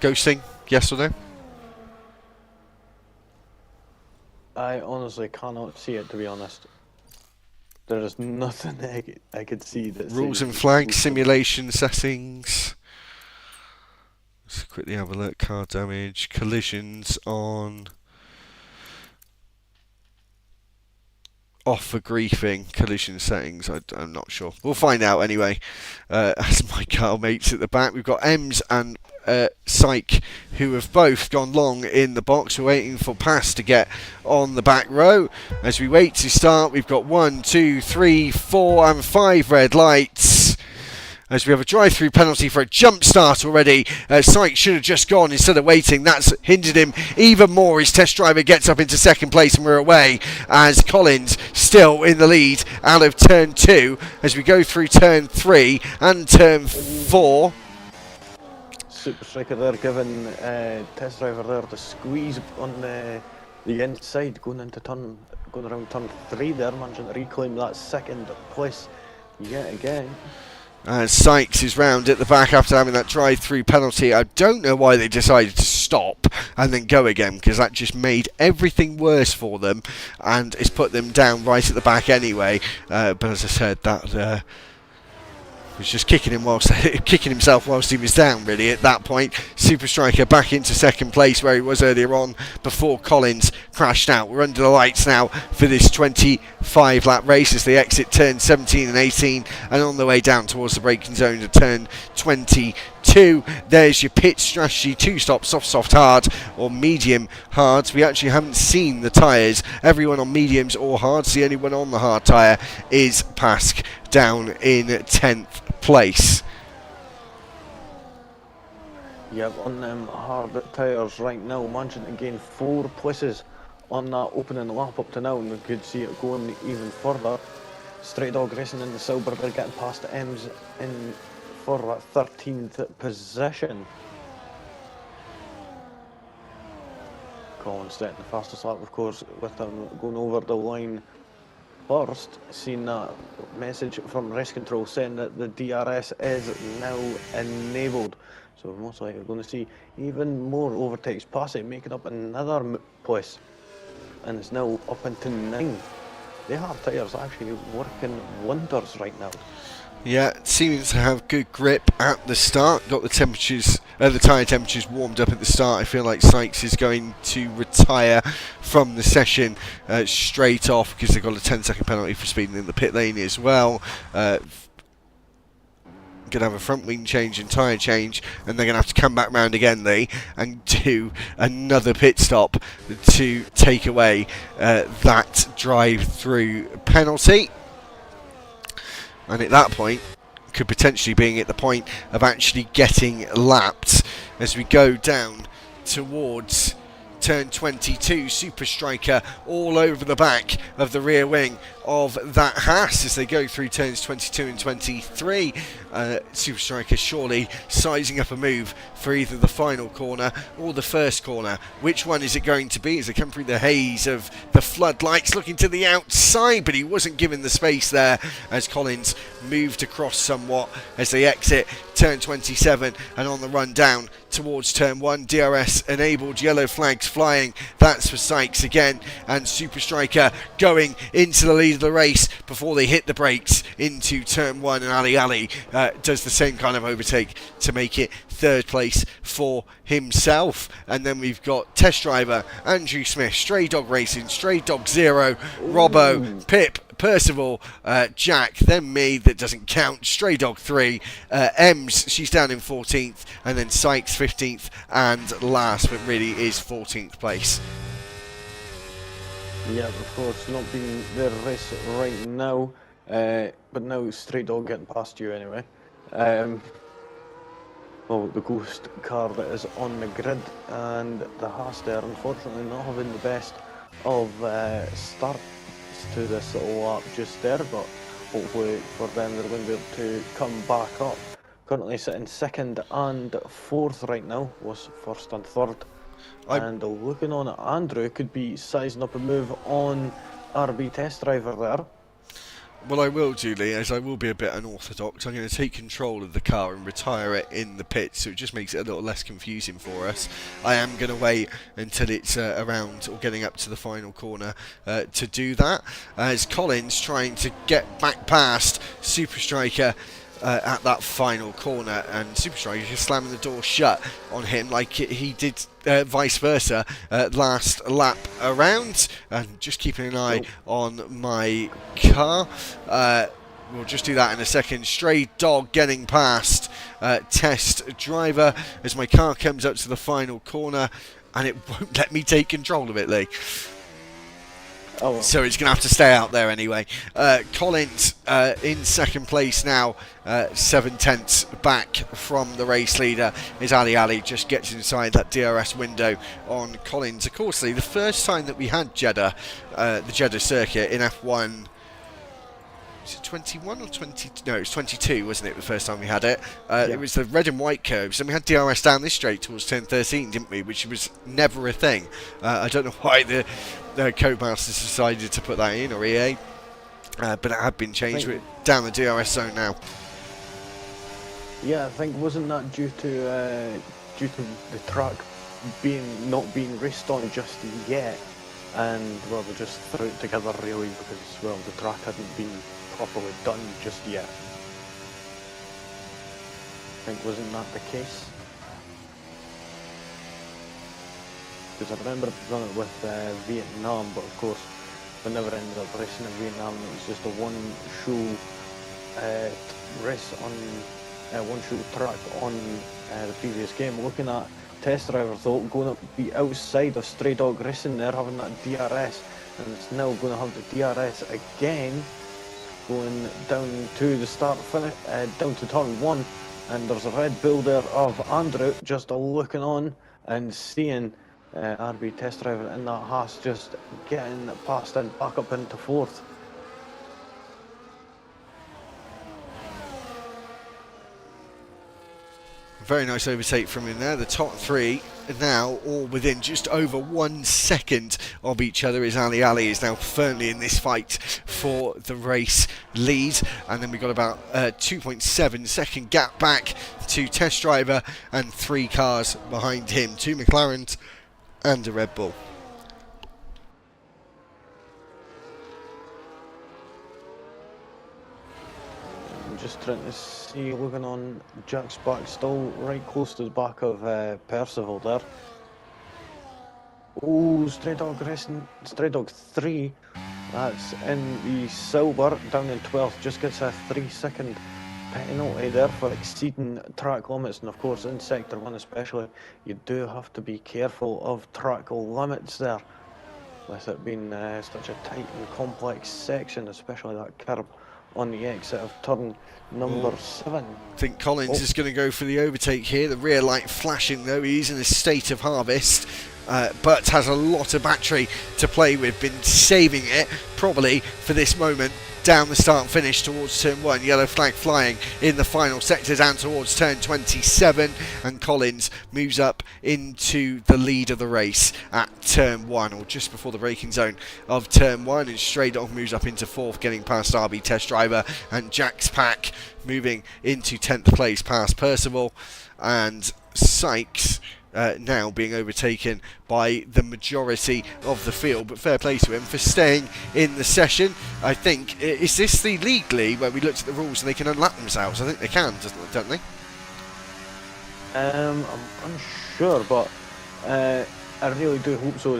Ghosting, yes or no? I honestly cannot see it, to be honest. There is nothing I could see that rules says and flags, simulation settings. Let's quickly have a look. Car damage, collisions on. Off for griefing, collision settings, I'm not sure. We'll find out anyway. As my car mates at the back, we've got Ems and Syke, who have both gone long in the box. We're waiting for Pass to get on the back row. As we wait to start, we've got 1, 2, 3, 4 and 5 red lights. As we have a drive-through penalty for a jump start already. Syke should have just gone instead of waiting. That's hindered him even more. His test driver gets up into second place and we're away as Collins still in the lead out of turn 2 as we go through turn 3 and turn 4. Super Striker there giving test driver there the squeeze on the inside going around turn 3 there, managing to reclaim that second place yet again. Sykes is round at the back after having that drive-through penalty. I don't know why they decided to stop and then go again, because that just made everything worse for them and it's put them down right at the back anyway. But as I said, that was just kicking himself whilst he was down, really, at that point. Super Striker back into second place where he was earlier on before Collins crashed out. We're under the lights now for this 25 lap race as they exit turn 17 and 18 and on the way down towards the braking zone to turn 22. There's your pit strategy: 2 stop, soft, hard or medium hards. We actually haven't seen the tyres. Everyone on mediums or hards. The only one on the hard tyre is Pask, down in 10th place. Yep, on them hard tyres right now, managing to gain 4 places on that opening lap up to now, and we could see it going even further. Stray Dog Racing in the silver, they're getting past Ems in for 13th position. Collins setting the fastest lap, of course, with them going over the line first. Seen that message from race control saying that the DRS is now enabled. So we're most likely going to see even more overtakes past it, making up another place. And it's now up into 9. The hard tyres actually working wonders right now. Yeah, it seems to have good grip at the start. Got the temperatures, the tyre temperatures warmed up at the start. I feel like Sykes is going to retire from the session straight off because they've got a 10-second penalty for speeding in the pit lane as well. Going to have a front wing change and tyre change, and they're going to have to come back round again, and do another pit stop to take away that drive-through penalty. And at that point, could potentially being at the point of actually getting lapped as we go down towards turn 22. Super Striker all over the back of the rear wing of that Haas as they go through turns 22 and 23. Super Striker surely sizing up a move for either the final corner or the first corner. Which one is it going to be as they come through the haze of the floodlights, looking to the outside, but he wasn't given the space there as Collins moved across somewhat as they exit turn 27 and on the run down towards turn 1. DRS enabled, yellow flags flying. That's for Sykes again, and Super Striker going into the lead of the race before they hit the brakes into turn 1, and Ali does the same kind of overtake to make it third place for himself. And then we've got test driver Andrew Smith, Stray Dog Racing, Stray Dog 0, Robbo, Pip, Percival, Jack, then me, that doesn't count, Stray Dog 3, Ems, she's down in 14th, and then Sykes 15th, and last but really is 14th place. Yeah, of course, not being the race right now, but now Stray Dog getting past you anyway. Well, the ghost car that is on the grid, and the Haas there, unfortunately not having the best of starts to this lap just there, but hopefully for them they're going to be able to come back up. Currently sitting second and fourth right now, was first and third. And looking on at Andrew, could be sizing up a move on RB test driver there. Well, I will do, Lee, as I will be a bit unorthodox. I'm going to take control of the car and retire it in the pit, so it just makes it a little less confusing for us. I am going to wait until it's around or getting up to the final corner to do that. As Collins trying to get back past Super Striker at that final corner, and Super Striker is slamming the door shut on him like he did vice versa last lap around. And just keeping an eye on my car. We'll just do that in a second. Stray Dog getting past test driver as my car comes up to the final corner, and it won't let me take control of it, Lee. Oh, well. So it's going to have to stay out there anyway. Collins in second place now, 7/10 back from the race leader is Ali. Just gets inside that DRS window on Collins. Of course, the first time that we had Jeddah, the Jeddah circuit in F1, was it 21 or 20? No, it was 22, wasn't it, the first time we had it? Yeah. It was the red and white curves, and we had DRS down this straight towards turn 13, didn't we? Which was never a thing. I don't know why the Codemasters decided to put that in, or EA, but it had been changed. We're down the DRS zone now. Yeah, I think wasn't that due to the track not being raced on just yet, and well, they just threw it together really because well, the track hadn't been properly done just yet. I think wasn't that the case? Because I remember done it with Vietnam, but of course we never ended up racing in Vietnam. It was just a one-show race on one-show track on the previous game. Looking at test driver though, going to be outside of Stray Dog Racing there, having that DRS, and it's now going to have the DRS again, going down to the start finish, down to turn 1, and there's a red bull there of Andrew just looking on and seeing RB test driver in that Haas just getting past and back up into fourth. . Very nice overtake from him there. The top three now all within just over 1 second of each other, as Ali is now firmly in this fight for the race lead. And then we've got about 2.7 second gap back to Test Driver and 3 cars behind him, 2 McLarens and a Red Bull. I'm just trying to see, looking on Jack's back, still right close to the back of Percival there. Oh, Stray Dog Racing, Stray Dog 3, that's in the silver, down in 12th, just gets a 3-second penalty there for exceeding track limits. And of course in Sector 1 especially, you do have to be careful of track limits there, with it being such a tight and complex section, especially that curb on the exit of turn number 7. I think Collins is going to go for the overtake here. The rear light flashing though. He's in a state of harvest, but has a lot of battery to play with. Been saving it probably for this moment down the start and finish towards turn 1. Yellow flag flying in the final sector down towards turn 27, and Collins moves up into the lead of the race at turn 1, or just before the braking zone of turn 1, and Stray Dog moves up into 4th, getting past RB Test Driver, and Jack's pack moving into 10th place past Percival, and Sykes now being overtaken by the majority of the field. But fair play to him for staying in the session. I think, is this the legally where we looked at the rules and they can unlap themselves? I think they can, don't they? I'm unsure, but I really do hope so.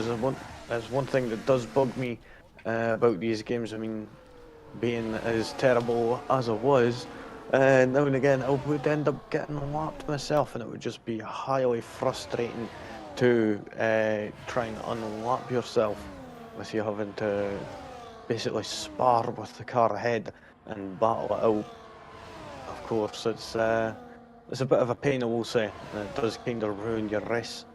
As one thing that does bug me about these games, I mean, being as terrible as I was, now and again I would end up getting lapped myself, and it would just be highly frustrating to try and unlap yourself with you having to basically spar with the car ahead and battle it out. Of course, it's a bit of a pain, I will say, and it does kind of ruin your race.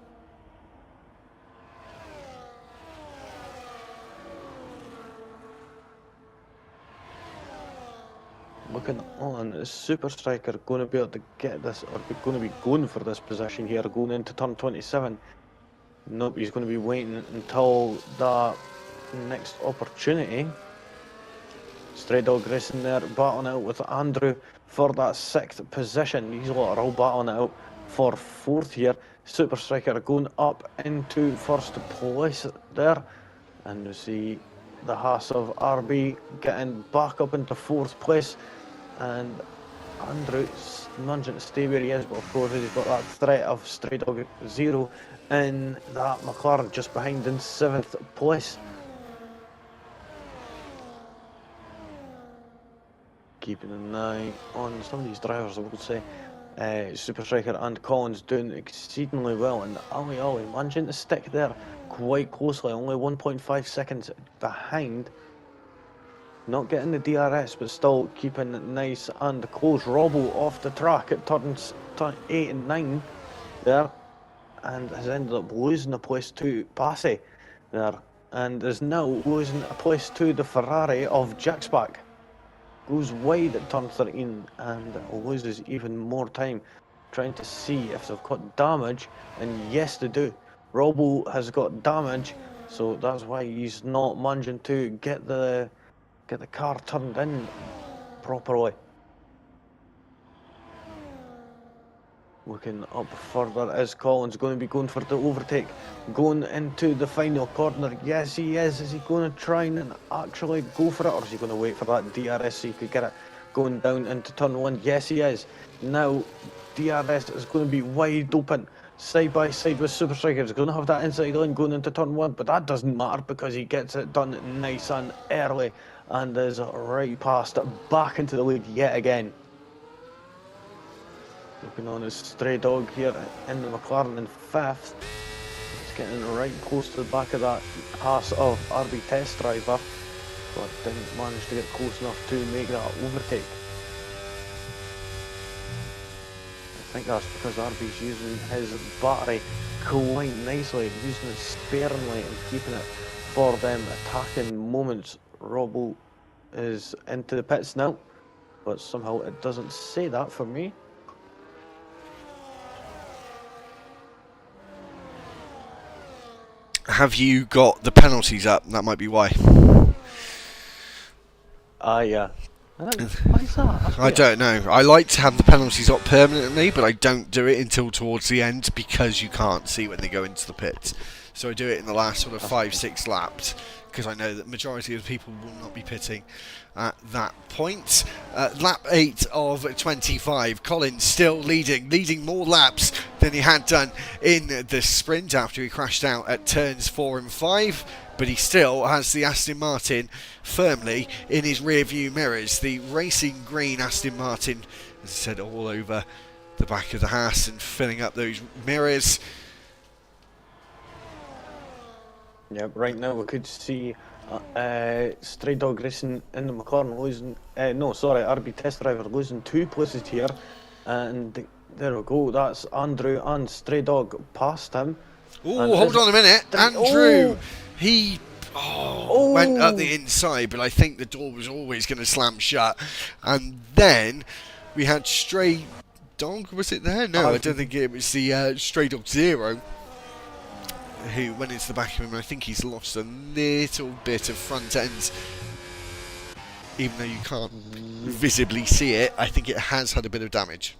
Looking on, is Super Striker going to be able to get this, or going to be going for this position here, going into turn 27? Nope, he's going to be waiting until that next opportunity. Stray Dog Racing there, battling out with Andrew for that 6th position. These lot are all battling it out for 4th here. Super Striker going up into 1st place there, and you see the Haas of RB getting back up into 4th place, and Andrew managing to stay where he is, but of course he's got that threat of Stray Dog 0 in that McLaren just behind in 7th place. Keeping an eye on some of these drivers, I would say. Super Striker and Collins doing exceedingly well, and Ali managing to stick there quite closely, only 1.5 seconds behind. Not getting the DRS, but still keeping it nice and close. Robbo off the track at turns 8 and 9 there, and has ended up losing a place to Passy there, and is now losing a place to the Ferrari of Jacksback. Goes wide at turn 13 and loses even more time, trying to see if they've got damage, and yes they do. Robbo has got damage, so that's why he's not managing to get the car turned in properly. Looking up further, is Collins going to be going for the overtake, going into the final corner? Yes he is. Is he going to try and actually go for it, or is he going to wait for that DRS so he could get it going down into turn 1? Yes he is. Now DRS is going to be wide open, side by side with Super Striker. He's going to have that inside line going into turn 1, but that doesn't matter because he gets it done nice and early and is right past back into the lead yet again. Looking on his Stray Dog here in the McLaren in 5th. It's getting right close to the back of that Haas of RB Test Driver, but didn't manage to get close enough to make that overtake. I think that's because RB's using his battery quite nicely, using it sparingly and keeping it for them attacking moments. Robbo is into the pits now, but somehow it doesn't say that for me. Have you got the penalties up? That might be why. Yeah. Why is that? That's I weird. don't know. I like to have the penalties up permanently, but I don't do it until towards the end because you can't see when they go into the pits. So I do it in the last sort of 5-6 laps because I know that the majority of the people will not be pitting at that point. Lap 8 of 25. Collins still leading more laps than he had done in the sprint after he crashed out at turns 4 and 5. But he still has the Aston Martin firmly in his rear view mirrors. The racing green Aston Martin, as I said, all over the back of the Haas and filling up those mirrors. Yeah, right now we could see Stray Dog Racing in the McLaren losing. RB Test Driver losing 2 places here, and there we go. That's Andrew and Stray Dog past him. Oh, hold on a minute, Andrew. He went up the inside, but I think the door was always going to slam shut. And then we had Stray Dog. Was it there? No, I don't think it was the Stray Dog Zero who went into the back of him. I think he's lost a little bit of front end, even though you can't visibly see it. I think it has had a bit of damage.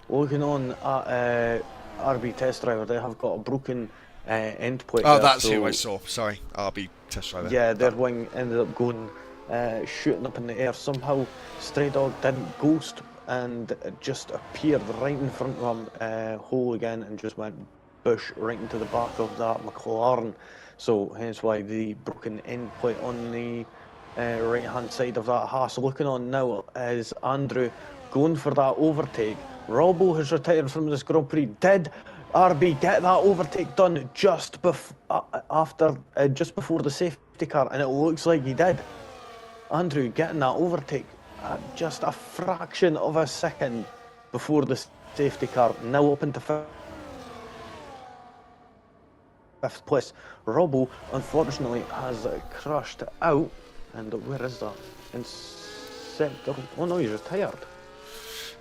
Looking on at RB Test Driver, they have got a broken end plate. Oh, that's who I saw. Sorry, RB Test Driver. Yeah, their wing ended up going shooting up in the air. Somehow Stray Dog didn't ghost and it just appeared right in front of him, hole again, and just went bush right into the back of that McLaren. So hence why the broken end plate on the right hand side of that Haas. Looking on now is Andrew going for that overtake. Robbo has retired from this Grand Prix. Did RB get that overtake done just before the safety car? And it looks like he did. Andrew getting that overtake just a fraction of a second before the safety car. Now up into fifth place. Robbo unfortunately has crashed out. And where is that? In sector. Oh no, he's retired.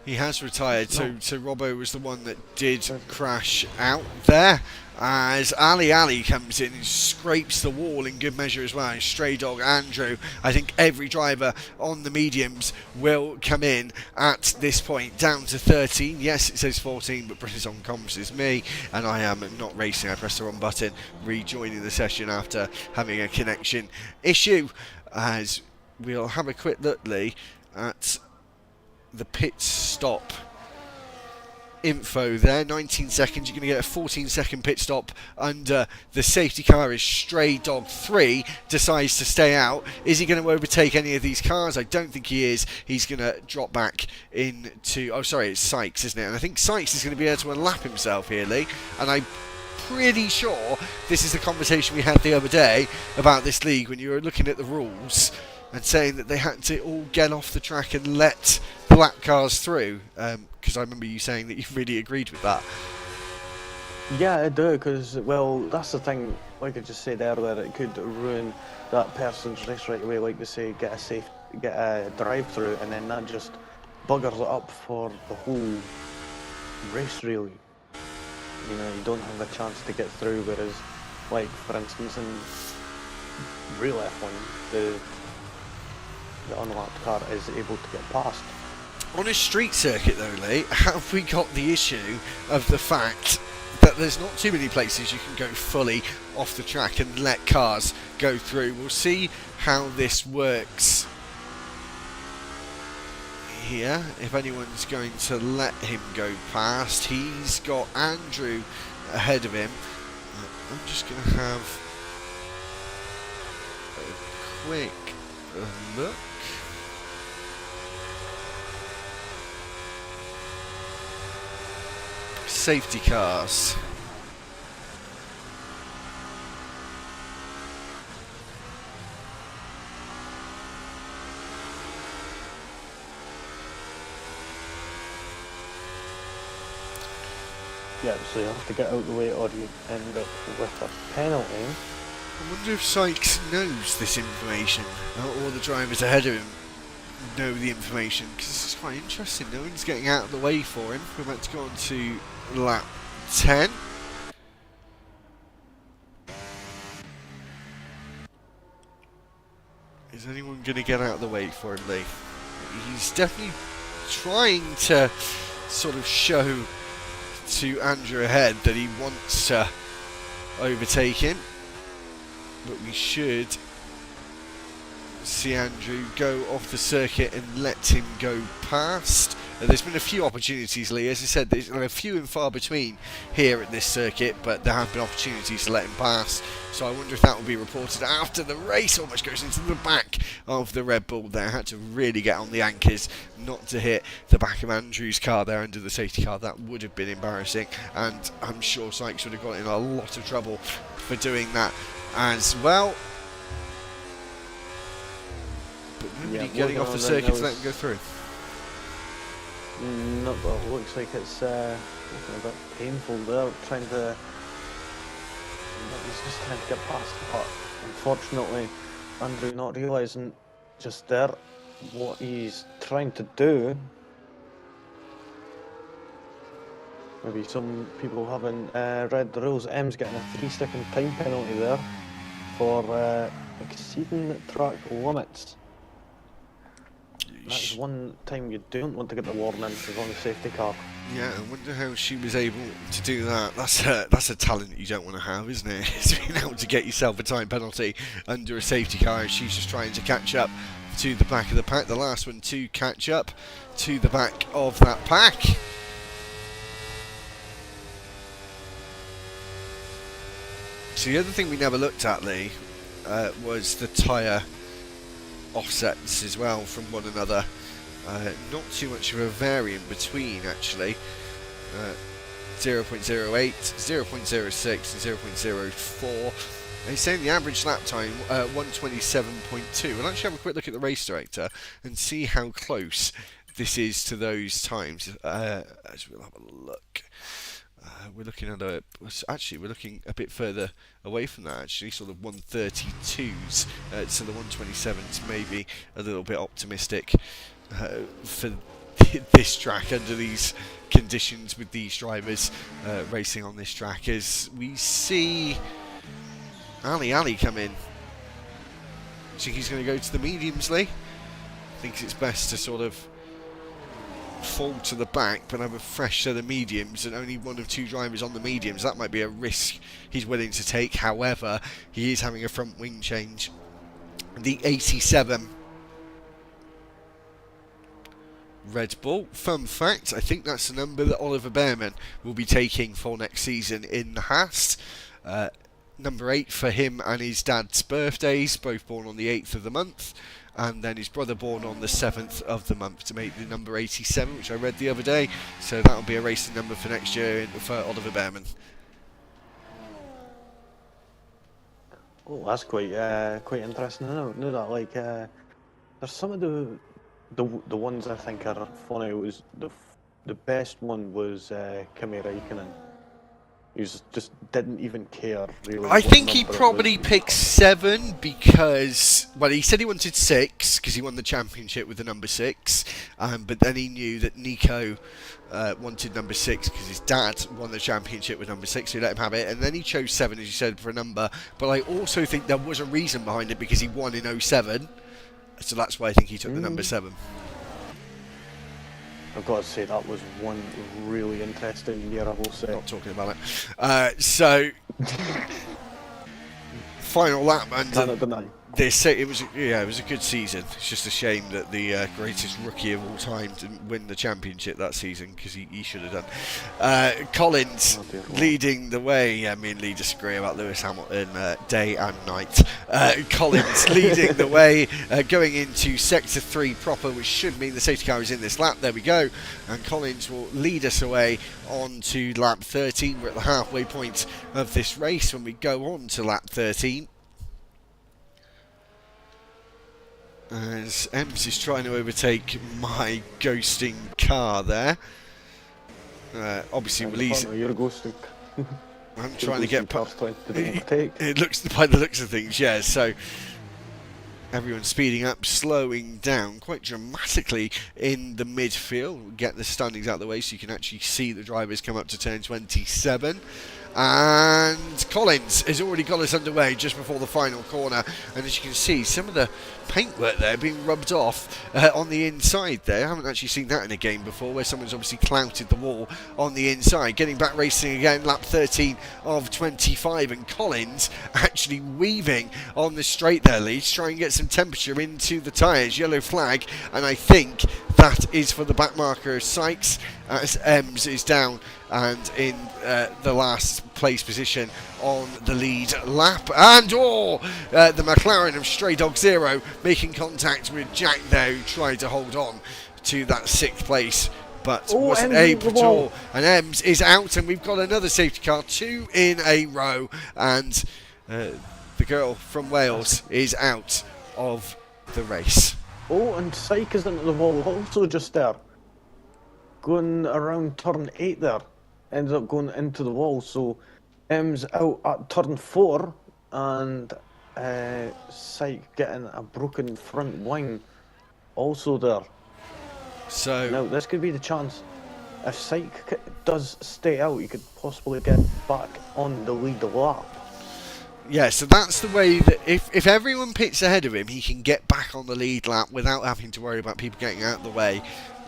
He has retired, so Robbo was the one that did crash out there. As Ali comes in and scrapes the wall in good measure as well. And Stray Dog Andrew, I think every driver on the mediums will come in at this point. Down to 13. Yes, it says 14, but British on comms is me, and I am not racing. I pressed the wrong button, rejoining the session after having a connection issue. As we'll have a quick look, Lee, at the pit stop info there. 19 seconds. You're going to get a 14-second pit stop under the safety car as Stray Dog 3 decides to stay out. Is he going to overtake any of these cars? I don't think he is. He's going to drop back into... Oh, sorry, it's Sykes, isn't it? And I think Sykes is going to be able to unlap himself here, Lee. And I'm pretty sure this is the conversation we had the other day about this league when you were looking at the rules and saying that they had to all get off the track and let the lap cars through, because I remember you saying that you really agreed with that. Yeah, I do, because, well, that's the thing, like I just said earlier, it could ruin that person's race right away, like they say, get a drive-through, and then that just buggers it up for the whole race, really. You know, you don't have a chance to get through, whereas, like, for instance, in real F1, the unlocked car is able to get past. On a street circuit though, Lee, have we got the issue of the fact that there's not too many places you can go fully off the track and let cars go through? We'll see how this works here, if anyone's going to let him go past. He's got Andrew ahead of him. I'm just going to have a quick look. Safety cars. Yeah, so you have to get out of the way or you end up with a penalty. I wonder if Sykes knows this information, or the drivers ahead of him know the information, because this is quite interesting. No one's getting out of the way for him. We're about to go on to lap 10. Is anyone going to get out of the way for him, Lee? He's definitely trying to sort of show to Andrew ahead that he wants to overtake him. But we should see Andrew go off the circuit and let him go past. There's been a few opportunities, Lee. As I said, there's a few and far between here at this circuit, but there have been opportunities to let him pass. So I wonder if that will be reported after the race. Almost goes into the back of the Red Bull there. Had to really get on the anchors not to hit the back of Andrew's car there under the safety car. That would have been embarrassing, and I'm sure Sykes would have got in a lot of trouble for doing that as well. But nobody getting off the circuit to let him go through. No, well, it looks like it's looking a bit painful there, trying to... He's just trying to get past, but unfortunately, Andrew not realising just there what he's trying to do. Maybe some people haven't read the rules. M's getting a 3-second time penalty there for exceeding track limits. That's one time you don't want to get the warning is on the safety car. Yeah, I wonder how she was able to do that. That's a talent that you don't want to have, isn't it? It's being able to get yourself a time penalty under a safety car. She's just trying to catch up to the back of the pack. The last one to catch up to the back of that pack. So the other thing we never looked at, Lee, was the tyre offsets as well from one another. Not too much of a variant between, actually. 0.08, 0.06 and 0.04. They're saying the average lap time 127.2. We'll actually have a quick look at the race director and see how close this is to those times. As we'll have a look. We're looking at we're looking a bit further away from that, actually, sort of 132s, so the 127s maybe a little bit optimistic for this track under these conditions with these drivers racing on this track. As we see Ali come in. I think he's going to go to the mediums, Lee. Thinks it's best to sort of fall to the back but have a fresh set of mediums, and only one of two drivers on the mediums. That might be a risk he's willing to take. However, he is having a front wing change. The 87 Red Bull. Fun fact, I think that's the number that Oliver Behrman will be taking for next season in the Haas. Number 8 for him and his dad's birthdays, both born on the 8th of the month. And then his brother born on the 7th of the month to make the number 87, which I read the other day. So that'll be a racing number for next year for Oliver Behrman. Oh, that's quite interesting. I know that. Like, there's some of the ones I think are funny. It was the best one was Kimi Räikkönen. He just didn't even care, really. I think he probably picked 7 because, well, he said he wanted 6 because he won the championship with the number 6, but then he knew that Nico wanted number 6 because his dad won the championship with number 6, so he let him have it, and then he chose 7, as you said, for a number. But I also think there was a reason behind it because he won in 07, so that's why I think he took the number 7. I've got to say that was one really interesting year, I will say. Not talking about it. So, final lap, and it was a good season. It's just a shame that the greatest rookie of all time didn't win the championship that season, because he should have done. Collins leading the way. Me and Lee disagree about Lewis Hamilton day and night. Collins leading the way, going into sector 3 proper, which should mean the safety car is in this lap. There we go. And Collins will lead us away on to lap 13. We're at the halfway point of this race when we go on to lap 13. As Ems is trying to overtake my ghosting car there. Obviously, you're ghosting. I'm trying to get past. It looks, by the looks of things, yeah. So Everyone speeding up, slowing down quite dramatically in the midfield. We'll get the standings out of the way so you can actually see the drivers come up to turn 27. And Collins has already got us underway just before the final corner. And as you can see, some of the paintwork there being rubbed off on the inside there. I haven't actually seen that in a game before, where someone's obviously clouted the wall on the inside. Getting back racing again, lap 13 of 25. And Collins actually weaving on the straight there, Leeds, trying to get some temperature into the tyres. Yellow flag, and I think that is for the back marker of Sykes, as Ems is down and in the last place position on the lead lap. And the McLaren of Stray Dog Zero making contact with Jack there, who tried to hold on to that 6th place but wasn't able to. And Ems is out, and we've got another safety car, 2 in a row, and the girl from Wales is out of the race. Oh, and Syke is into the wall also just there. Going around turn 8 there. Ends up going into the wall, so M's out at turn 4, and Syke getting a broken front wing also there. So now this could be the chance. If Syke does stay out, he could possibly get back on the lead lap. Yeah, so that's the way that if everyone pits ahead of him, he can get back on the lead lap without having to worry about people getting out of the way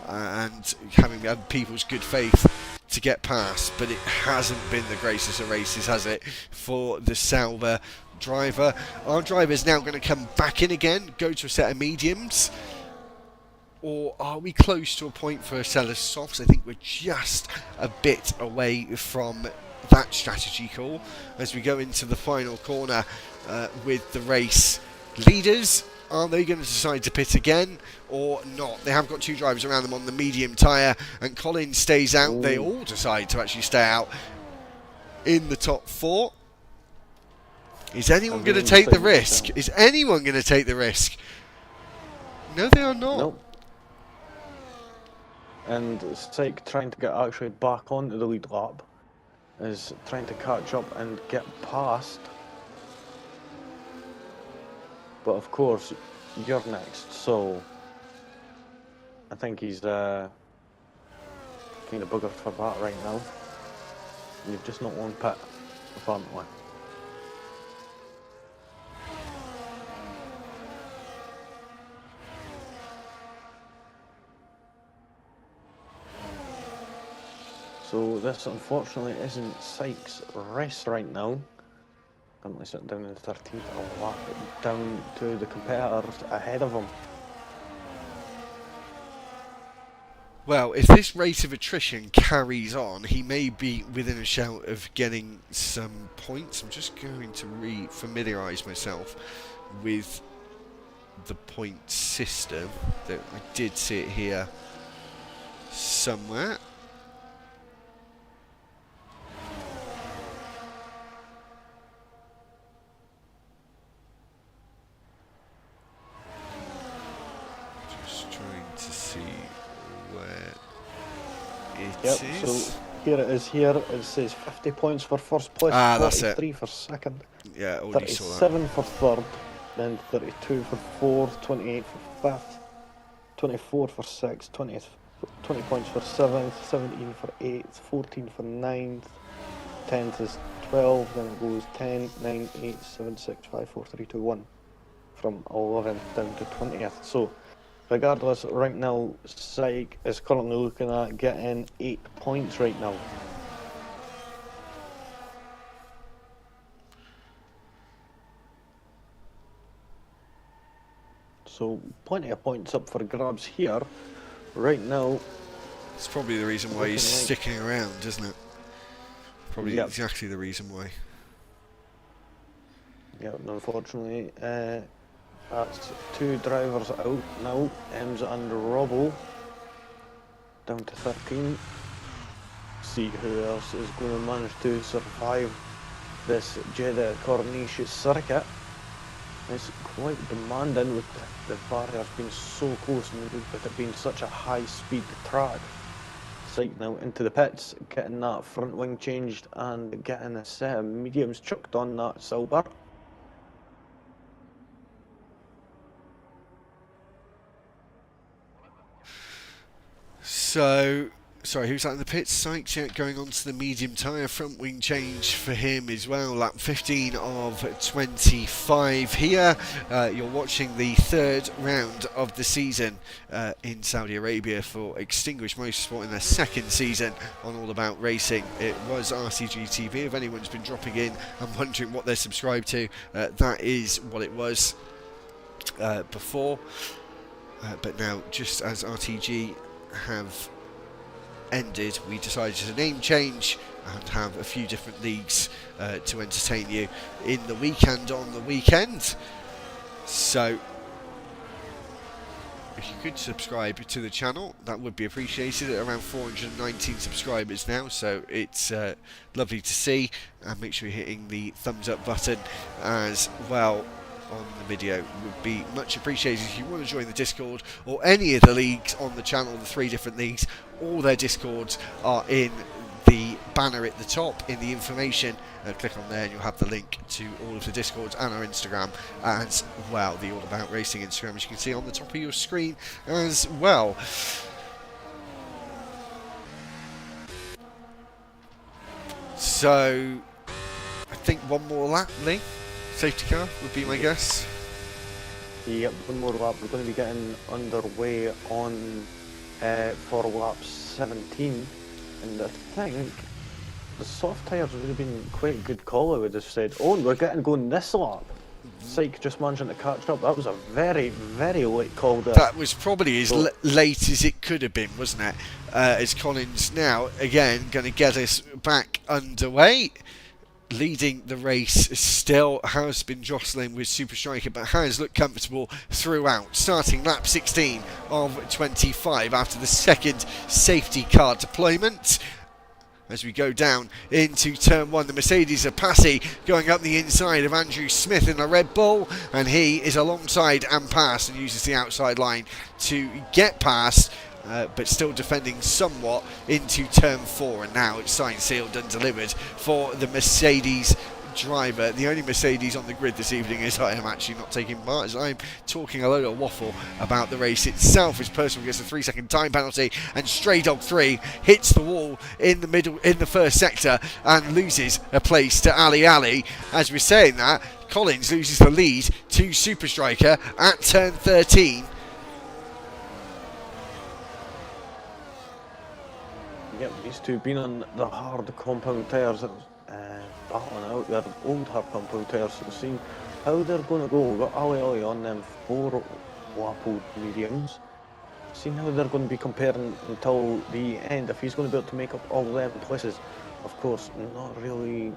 and having had people's good faith to get past. But it hasn't been the greatest of races, has it, for the Sauber driver. Our driver's now going to come back in again, go to a set of mediums. Or are we close to a point for a set of softs? I think we're just a bit away from that strategy call as we go into the final corner with the race leaders. Are they going to decide to pit again or not? They have got 2 drivers around them on the medium tyre, and Collins stays out. Ooh. They all decide to actually stay out in the top 4. Is anyone going to take the risk? Is anyone going to take the risk? No, they are not. Nope. And Syke trying to get actually back onto the lead lap, is trying to catch up and get past. But of course, you're next, so I think he's kind of buggered for that right now. You've just not won pit, apparently. So this unfortunately isn't Syke's race right now. Currently sitting down in 13th, I'll lap it down to the competitors ahead of him. Well, if this rate of attrition carries on, he may be within a shout of getting some points. I'm just going to re-familiarise myself with the point system. I did see it here somewhere. So here it is here. It says 50 points for first place, 43 for second, yeah, 37 for third, then 32 for fourth, 28 for fifth, 24 for sixth, 20 points for seventh, 17 for eighth, 14 for ninth, 10th is 12, then it goes 10, 9, 8, 7, 6, 5, 4, 3, 2, 1 from 11th down to 20th. So regardless, right now, Syke is currently looking at getting 8 points right now. So, plenty of points up for grabs here. Right now, it's probably the reason why he's sticking around, isn't it? Probably exactly the reason why. Yeah, unfortunately, that's 2 drivers out now. Ems and Robbo down to 13. See who else is going to manage to survive this Jeddah Corniche circuit. It's quite demanding with the barriers being so close and with it being such a high speed track. Syke now into the pits, getting that front wing changed and getting a set of mediums chucked on that Sauber. So, sorry, who's that in the pits? Sykes, yeah, going on to the medium tyre. Front wing change for him as well. Lap 15 of 25 here. You're watching the third round of the season in Saudi Arabia for Extinguished Motorsport in their second season on All About Racing. It was RCG TV. If anyone's been dropping in and wondering what they're subscribed to, that is what it was before. But now, just as RTG have ended, we decided to name change and have a few different leagues to entertain you in the weekend on the weekend. So if you could subscribe to the channel, that would be appreciated. At around 419 subscribers now, so it's lovely to see. And make sure you're hitting the thumbs up button as well on the video, would be much appreciated. If you want to join the Discord or any of the leagues on the channel, the 3 different leagues, all their Discords are in the banner at the top in the information. Click on there and you'll have the link to all of the Discords and our Instagram as well, the All About Racing Instagram, as you can see on the top of your screen as well. So I think one more lap, Lee. Safety car would be my guess. Yep, one more lap. We're going to be getting underway on for lap 17, and I think the soft tyres would have been quite a good call. I would have said, oh, and we're getting going this lap. Syke just managing to catch up. That was a very, very late call there. That was probably as late as it could have been, wasn't it? As Collins now, again, going to get us back underway. Leading the race still has been jostling with Super Striker, but has looked comfortable throughout. Starting lap 16 of 25 after the second safety car deployment. As we go down into turn 1, the Mercedes are passing, going up the inside of Andrew Smith in the Red Bull, and he is alongside and past and uses the outside line to get past. But still defending somewhat into turn 4, and now it's signed, sealed and delivered for the Mercedes driver. The only Mercedes on the grid this evening is I am actually not taking part, as I'm talking a load of waffle about the race itself. As Percival gets a 3-second time penalty, and Stray Dog 3 hits the wall in the middle in the first sector and loses a place to Ali Ali. As we're saying that, Collins loses the lead to Super Striker at turn 13. Yep, these two been on the hard compound tyres, battling out their old hard compound tyres, so seeing how they're going to go. We've got Ali Ali on them 4 lap-old mediums, seeing how they're going to be comparing until the end. If he's going to be able to make up all 11 places, of course, not really.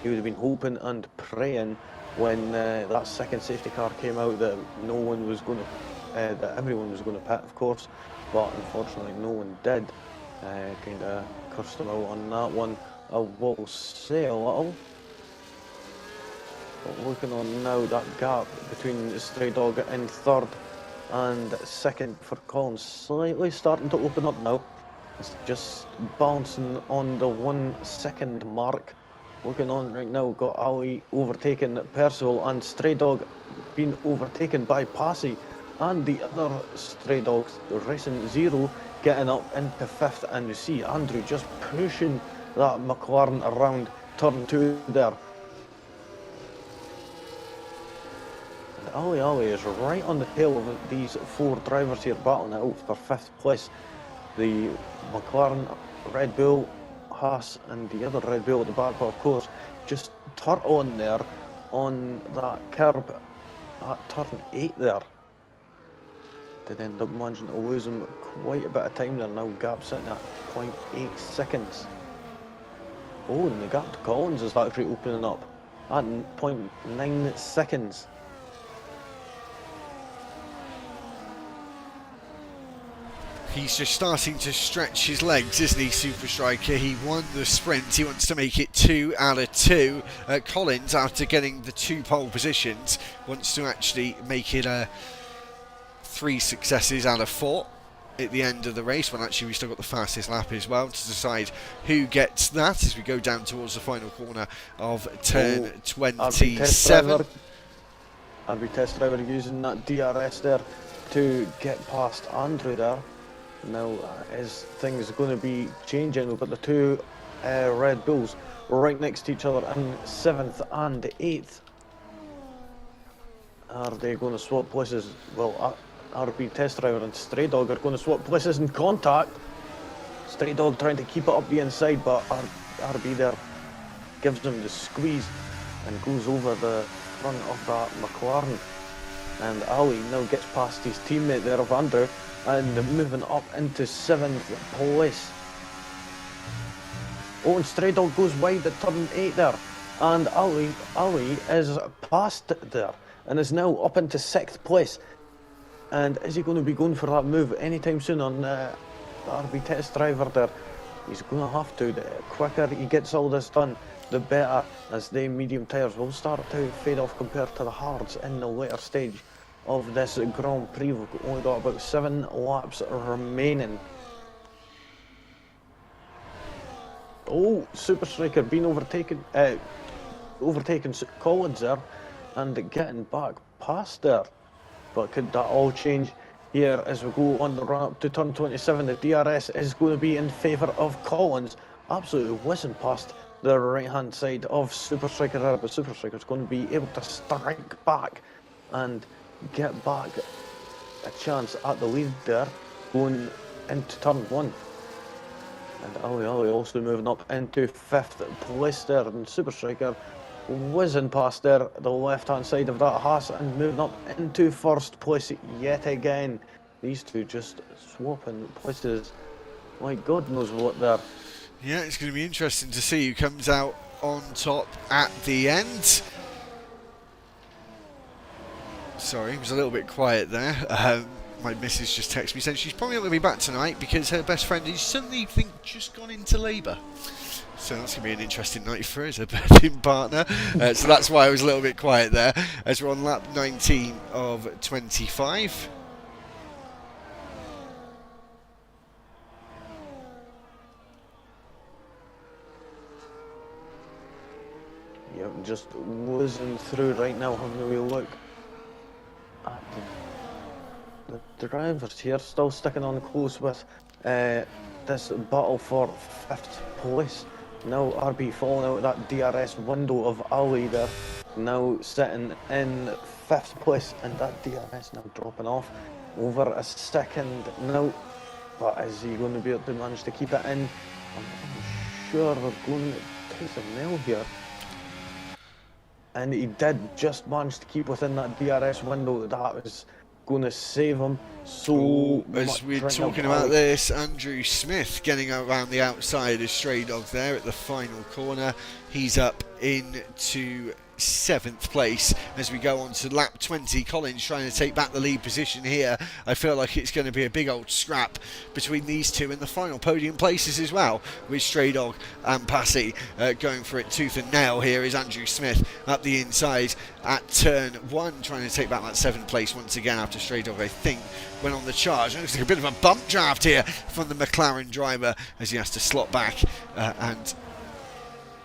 He would have been hoping and praying when that second safety car came out that no one was going to, that everyone was going to pit, of course, but unfortunately no one did. Kind of cursed them out on that one. I will say a little. But looking on now, that gap between Stray Dog in third and second for Collins slightly starting to open up now. It's just bouncing on the 1 second mark. Looking on right now, got Ali overtaken Percival, and Stray Dog being overtaken by Passy, and the other Stray Dogs racing Zero getting up into 5th, and you see Andrew just pushing that McLaren around turn 2 there. And Ali Ali is right on the tail of these 4 drivers here, battling it out for 5th place. The McLaren, Red Bull, Haas and the other Red Bull at the back, but of course just turn on there on that curb at turn 8 there. Did end up managing to lose him quite a bit of time there. Now gap sitting at 0.8 seconds. Oh, and the gap to Collins is actually opening up at 0.9 seconds. He's just starting to stretch his legs, isn't he, Super Striker? He won the sprint. He wants to make it 2 out of 2. Collins, after getting the 2 pole positions, wants to actually make it 3 successes out of 4 at the end of the race, when actually we still got the fastest lap as well to decide who gets that as we go down towards the final corner of turn 27. RB test driver using that DRS there to get past Andrew there. Now, is things going to be changing? We've got the two Red Bulls right next to each other in 7th and 8th. Are they going to swap places? Well, RB Test Driver and Stray Dog are going to swap places in contact. Stray Dog trying to keep it up the inside, but RB there gives him the squeeze and goes over the front of that McLaren. And Ali now gets past his teammate there of Andrew and moving up into 7th place. Oh, and Stray Dog goes wide at turn 8 there. And Ali is past there and is now up into 6th place. And is he going to be going for that move anytime soon on the RB Test Driver there? He's going to have to. The quicker he gets all this done, the better, as the medium tyres will start to fade off compared to the hards in the later stage of this Grand Prix. We've only got about 7 laps remaining. Oh, Super Striker being overtaken Collins there and getting back past there. But could that all change here as we go on the run up to turn 27? The DRS is going to be in favour of Collins. Absolutely whizzing past the right hand side of Super Striker there, but Super Striker is going to be able to strike back and get back a chance at the lead there going into turn 1. And Ali also moving up into 5th place there, and Super Striker whizzing past there the left hand side of that Haas and moving up into 1st place yet again. These two just swapping places like God knows what there. Yeah, it's going to be interesting to see who comes out on top at the end. Sorry, it was a little bit quiet there. My missus just texted me saying she's probably not going to be back tonight because her best friend is suddenly just gone into labour. So that's going to be an interesting night for her as a betting partner. So that's why I was a little bit quiet there. As we're on lap 19 of 25. Yep, just whizzing through right now, having a wee look at the drivers here, still sticking on close with this battle for 5th place. Now RB falling out of that DRS window of Ali there, now sitting in 5th place, and that DRS now dropping off over a second now. But is he going to be able to manage to keep it in? I'm not sure. We're going to take some nail here. And he did just manage to keep within that DRS window. That was going to save him so much. As we're talking about this, Andrew Smith getting around the outside of Stray Dog there at the final corner. He's up into 7th place as we go on to lap 20. Collins trying to take back the lead position here. I feel like it's going to be a big old scrap between these two in the final podium places as well, with Stray Dog and Passy going for it tooth and nail. Here is Andrew Smith up the inside at turn 1, trying to take back that 7th place once again after Stray Dog, I think, went on the charge. It looks like a bit of a bump draft here from the McLaren driver as he has to slot back and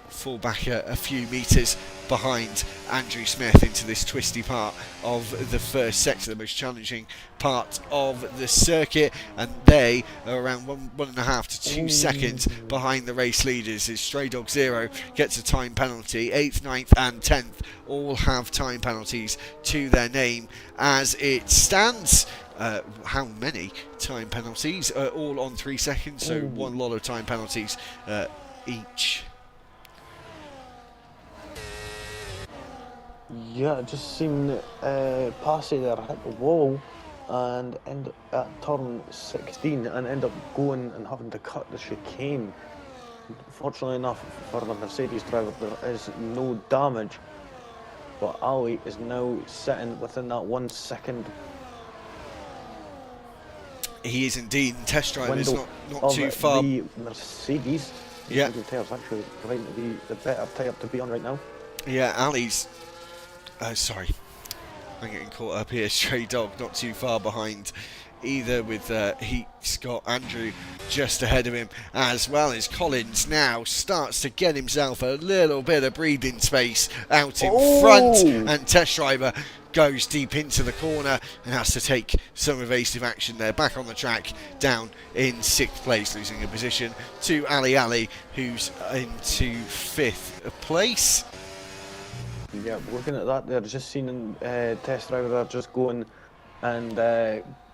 fall back a few metres behind Andrew Smith into this twisty part of the first sector, the most challenging part of the circuit, and they are around 1.5 to 2 seconds behind the race leaders as Stray Dog Zero gets a time penalty. 8th, 9th and 10th all have time penalties to their name as it stands. How many time penalties? All on 3 seconds, so one lot of time penalties each. Yeah, just seen Passy there hit the wall and end at turn 16 and end up going and having to cut the chicane. Fortunately enough for the Mercedes driver, there is no damage, but Ali is now sitting within that 1 second. He is indeed. Test driver is not too far. The Mercedes. Yeah. The tyres actually right to be the better tyre to be on right now. Yeah, Ali's. Sorry, I'm getting caught up here. Stray Dog not too far behind either, with he's got Andrew just ahead of him, as well as Collins now starts to get himself a little bit of breathing space out in front, and Test Driver goes deep into the corner and has to take some evasive action there. Back on the track, down in 6th place, losing a position to Ali, who's into 5th place. Yeah, looking at that, they're just seeing test driver there just going and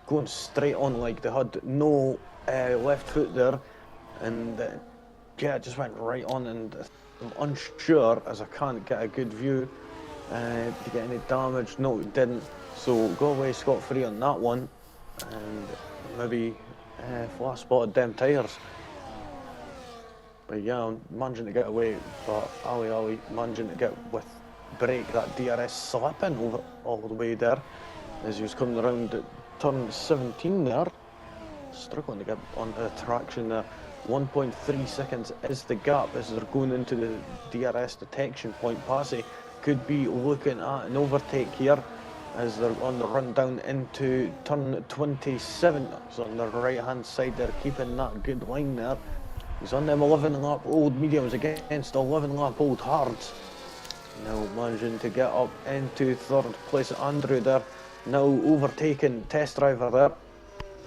going straight on, like they had no left foot there, and yeah, it just went right on, and I'm unsure as I can't get a good view to get any damage. No, it didn't, so go away scot-free on that one, and maybe flat spotted them tyres. But yeah, I'm managing to get away, but Ali managing to get with break that DRS slapping over all the way there as he was coming around at turn 17 there, struggling to get onto the traction there. 1.3 seconds is the gap as they're going into the DRS detection point. Passy could be looking at an overtake here as they're on the run down into turn 27. He's on the right hand side there, keeping that good line there. He's on them 11 lap old mediums against 11 lap old hards. Now managing to get up into 3rd place. Andrew there, now overtaking test driver there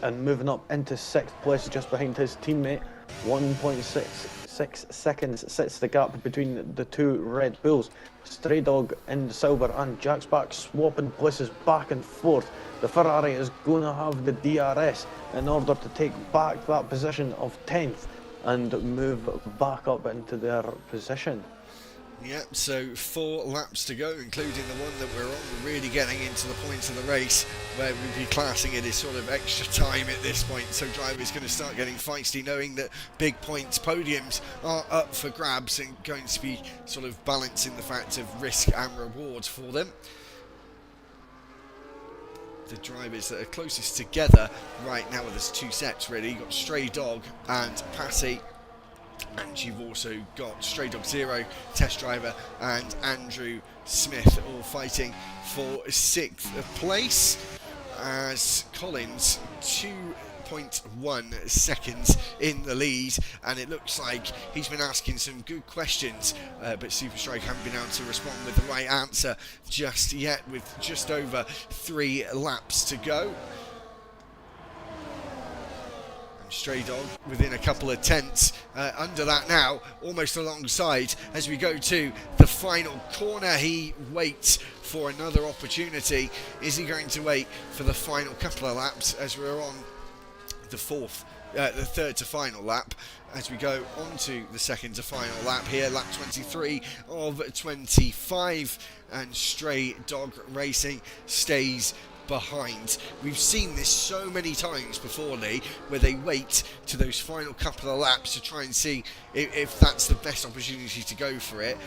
and moving up into 6th place just behind his teammate. 1.66 seconds sits the gap between the two Red Bulls. Stray Dog in the silver and Jack's back swapping places back and forth. The Ferrari is going to have the DRS in order to take back that position of 10th and move back up into their position. Yep, so 4 laps to go, including the one that we're on. We're really getting into the points of the race where we'd be classing it as sort of extra time at this point. So drivers going to start getting feisty, knowing that big points podiums are up for grabs and going to be sort of balancing the fact of risk and reward for them. The drivers that are closest together right now, there's 2 sets really. You've got Stray Dog and Passy. And you've also got Stray Dog Zero, Test Driver, and Andrew Smith all fighting for 6th place, as Collins 2.1 seconds in the lead, and it looks like he's been asking some good questions, but Super Strike haven't been able to respond with the right answer just yet, with just over 3 laps to go. Stray Dog within a couple of tenths under that now, almost alongside as we go to the final corner. He waits for another opportunity. Is he going to wait for the final couple of laps as we're on the 3rd to final lap, as we go on to the 2nd to final lap here, lap 23 of 25, and Stray Dog Racing stays behind. We've seen this so many times before, Lee, where they wait to those final couple of laps to try and see if that's the best opportunity to go for it,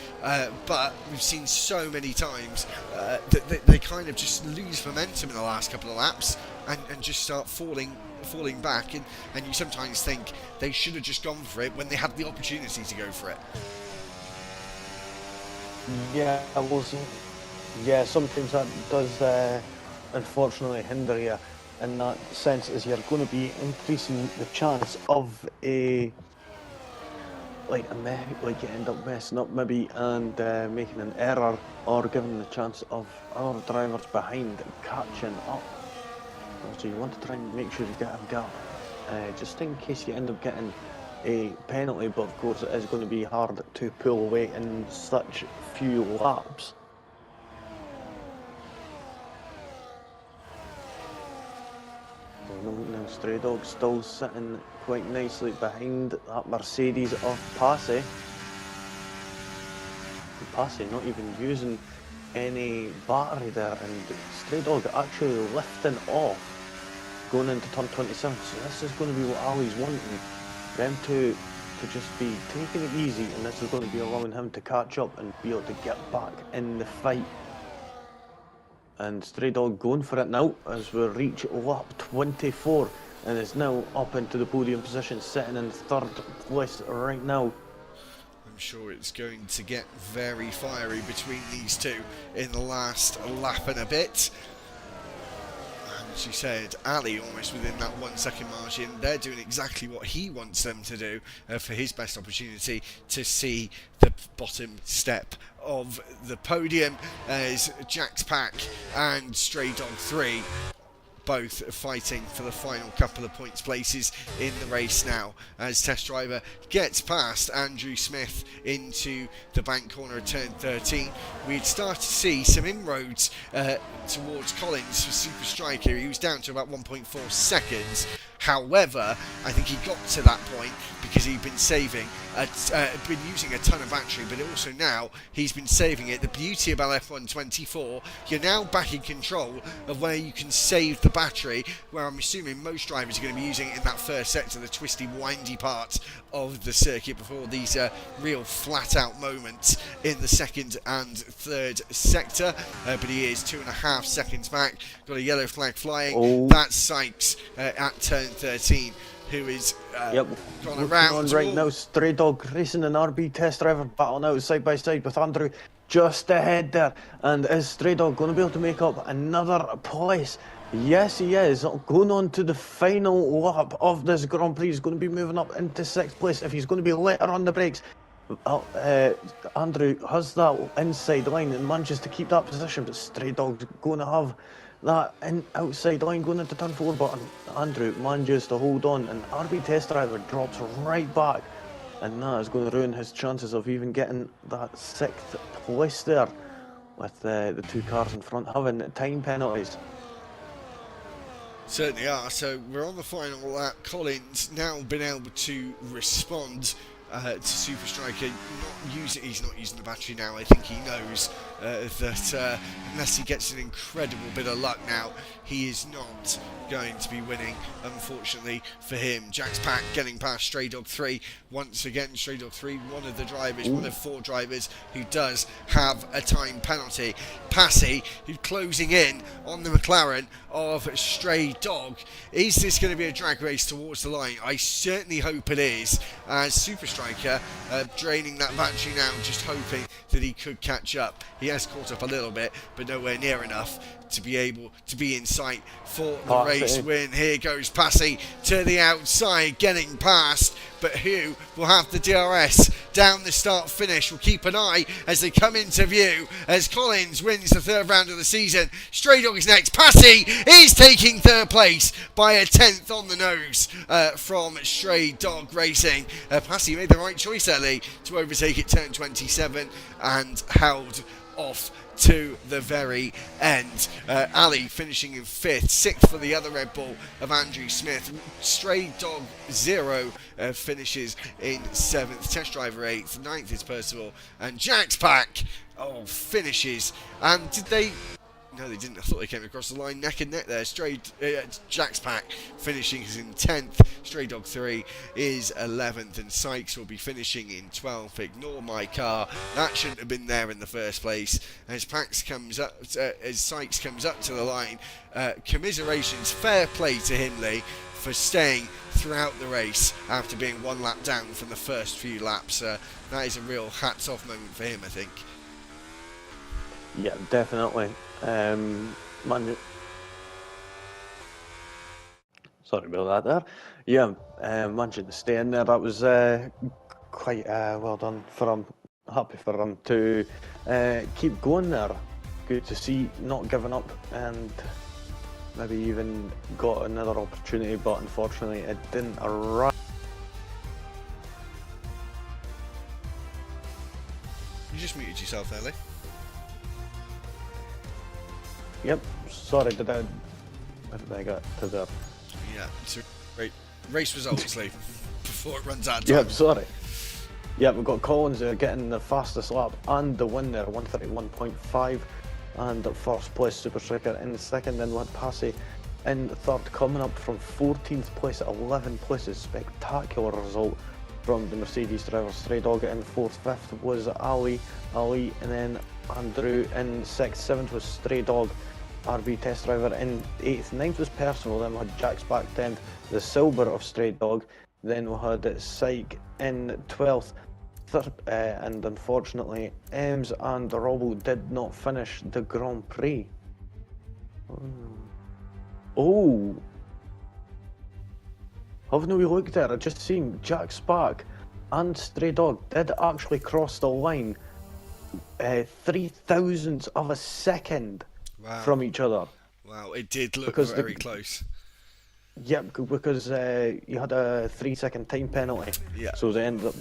but we've seen so many times that they kind of just lose momentum in the last couple of laps and just start falling back, and you sometimes think they should have just gone for it when they had the opportunity to go for it. Yeah, sometimes that does unfortunately hinder you in that sense, as you're going to be increasing the chance of you end up messing up maybe and making an error, or giving the chance of other drivers behind catching up. So you want to try and make sure you get a gap, just in case you end up getting a penalty, but of course it is going to be hard to pull away in such few laps. Now Stray Dog still sitting quite nicely behind that Mercedes of Passy. Passy not even using any battery there, and Stray Dog actually lifting off going into turn 27. So this is going to be what Ali's wanting them to just be taking it easy, and this is going to be allowing him to catch up and be able to get back in the fight. And Stray Dog going for it now as we reach lap 24, and is now up into the podium position, sitting in 3rd place right now. I'm sure it's going to get very fiery between these two in the last lap and a bit. And as you said, Ali almost within that 1 second margin. They're doing exactly what he wants them to do for his best opportunity to see the bottom step of the podium as Jack's Pack and Stray Dog 3 both fighting for the final couple of points places in the race now, as test driver gets past Andrew Smith into the bank corner of turn 13. We'd start to see some inroads towards Collins for Super Striker. He was down to about 1.4 seconds. However, I think he got to that point because he'd been been using a ton of battery, but also now he's been saving it. The beauty about F124, you're now back in control of where you can save the battery, where I'm assuming most drivers are going to be using it in that first sector, the twisty, windy parts of the circuit, before these real flat-out moments in the second and third sector. But he is 2.5 seconds back. Got a yellow flag flying. Oh. That's Sykes at turn 13, who is gone around. On right now, Stray Dog Racing and RB Test Driver battling out side by side with Andrew just ahead there. And is Stray Dog going to be able to make up another place? Yes, he is. Going on to the final lap of this Grand Prix. He's going to be moving up into 6th place. If he's going to be later on the brakes, Andrew has that inside line and manages to keep that position, but Stray Dog's going to have that outside line going into turn 4, but Andrew manages to hold on, and RB Test Driver drops right back, and that is going to ruin his chances of even getting that 6th place there, with the 2 cars in front having time penalties. Certainly are. So we're on the final lap. Collins now been able to respond to Super Striker. He's not using the battery now. I think he knows that unless he gets an incredible bit of luck now, he is not going to be winning, unfortunately for him. Jack's Pack getting past Stray Dog 3. Once again, Stray Dog 3, one of the drivers, one of 4 drivers who does have a time penalty. Passy, who's closing in on the McLaren of Stray Dog. Is this going to be a drag race towards the line? I certainly hope it is, as Super Striker draining that battery now, just hoping that he could catch up. He has caught up a little bit, but nowhere near enough to be able to be in sight for the race win. Here goes Passy to the outside, getting past, but who will have the DRS down the start finish? We'll keep an eye as they come into view as Collins wins the 3rd round of the season. Stray Dog is next. Passy is taking 3rd place by a 10th on the nose from Stray Dog Racing. Passy made the right choice early to overtake at turn 27 and held off to the very end. Ali finishing in 5th, 6th for the other Red Bull of Andrew Smith. Stray Dog 0 finishes in 7th, Test Driver 8th, 9th is Percival, and Jack's Pack finishes. And did they? No, they didn't. I thought they came across the line neck and neck there. Jack's Pack finishing is in 10th. Stray Dog 3 is 11th, and Sykes will be finishing in 12th. Ignore my car. That shouldn't have been there in the first place. As Sykes comes up to the line, commiserations, fair play to him, Lee, for staying throughout the race after being 1 lap down from the first few laps. That is a real hats off moment for him, I think. Yeah, definitely. Sorry about that there. Yeah, managing to stay in there. That was quite well done for him. Happy for him to keep going there. Good to see, not giving up, and maybe even got another opportunity, but unfortunately it didn't arrive. You just muted yourself there, Lee. Yep, sorry, did I got to there? Yeah, so race results, Lee, before it runs out of time. Yep, sorry. Yeah, we've got Collins there getting the fastest lap and the win there, 131.5, and first place Super Striker in 2nd, then we had Passy in 3rd, coming up from 14th place at 11 places. Spectacular result from the Mercedes driver. Stray Dog in 4th, 5th was Ali, and then Andrew in 6th, 7th was Stray Dog, RB Test Driver in 8th, 9th was Personal, then we had Jack's Back 10th, the silver of Stray Dog, then we had Syke in 12th, and unfortunately Ems and Robbo did not finish the Grand Prix. Oh, having a wee look there, I just seen Jack Spark and Stray Dog did actually cross the line 3,000ths of a second from each other. Wow, it did look Because very close. Yep, because you had a 3-second time penalty. Yeah. So they ended up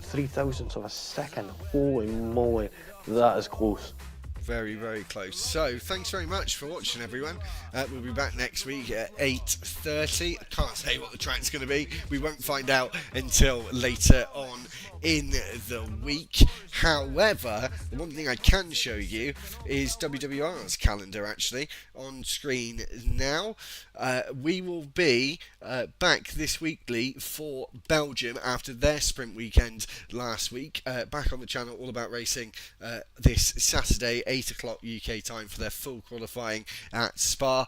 3,000ths of a second. Holy moly, that is close. Very, very close. So, thanks very much for watching, everyone. We'll be back next week at 8:30. I can't say what the track's going to be. We won't find out until later on in the week. However, the one thing I can show you is WWR's calendar, actually, on screen now. We will be back this weekly for Belgium after their sprint weekend last week. Back on the channel, All About Racing, this Saturday, 8 o'clock UK time for their full qualifying at Spa.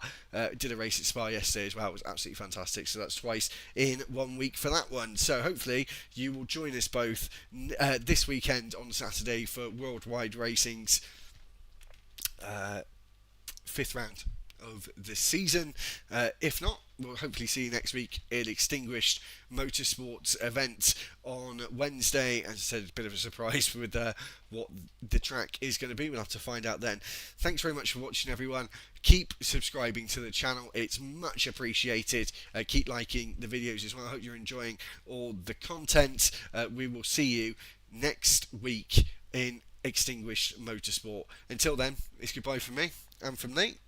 Did a race at Spa yesterday as well. It was absolutely fantastic. So that's twice in 1 week for that one. So hopefully you will join us both this weekend on Saturday for Worldwide Racing's 5th round of the season. If not, we'll hopefully see you next week in Extinguished Motorsports event on Wednesday. As I said, it's a bit of a surprise with what the track is going to be. We'll have to find out then. Thanks very much for watching, everyone. Keep subscribing to the channel. It's much appreciated. Keep liking the videos as well. I hope you're enjoying all the content. We will see you next week in Extinguished Motorsport. Until then, it's goodbye from me and from Nate.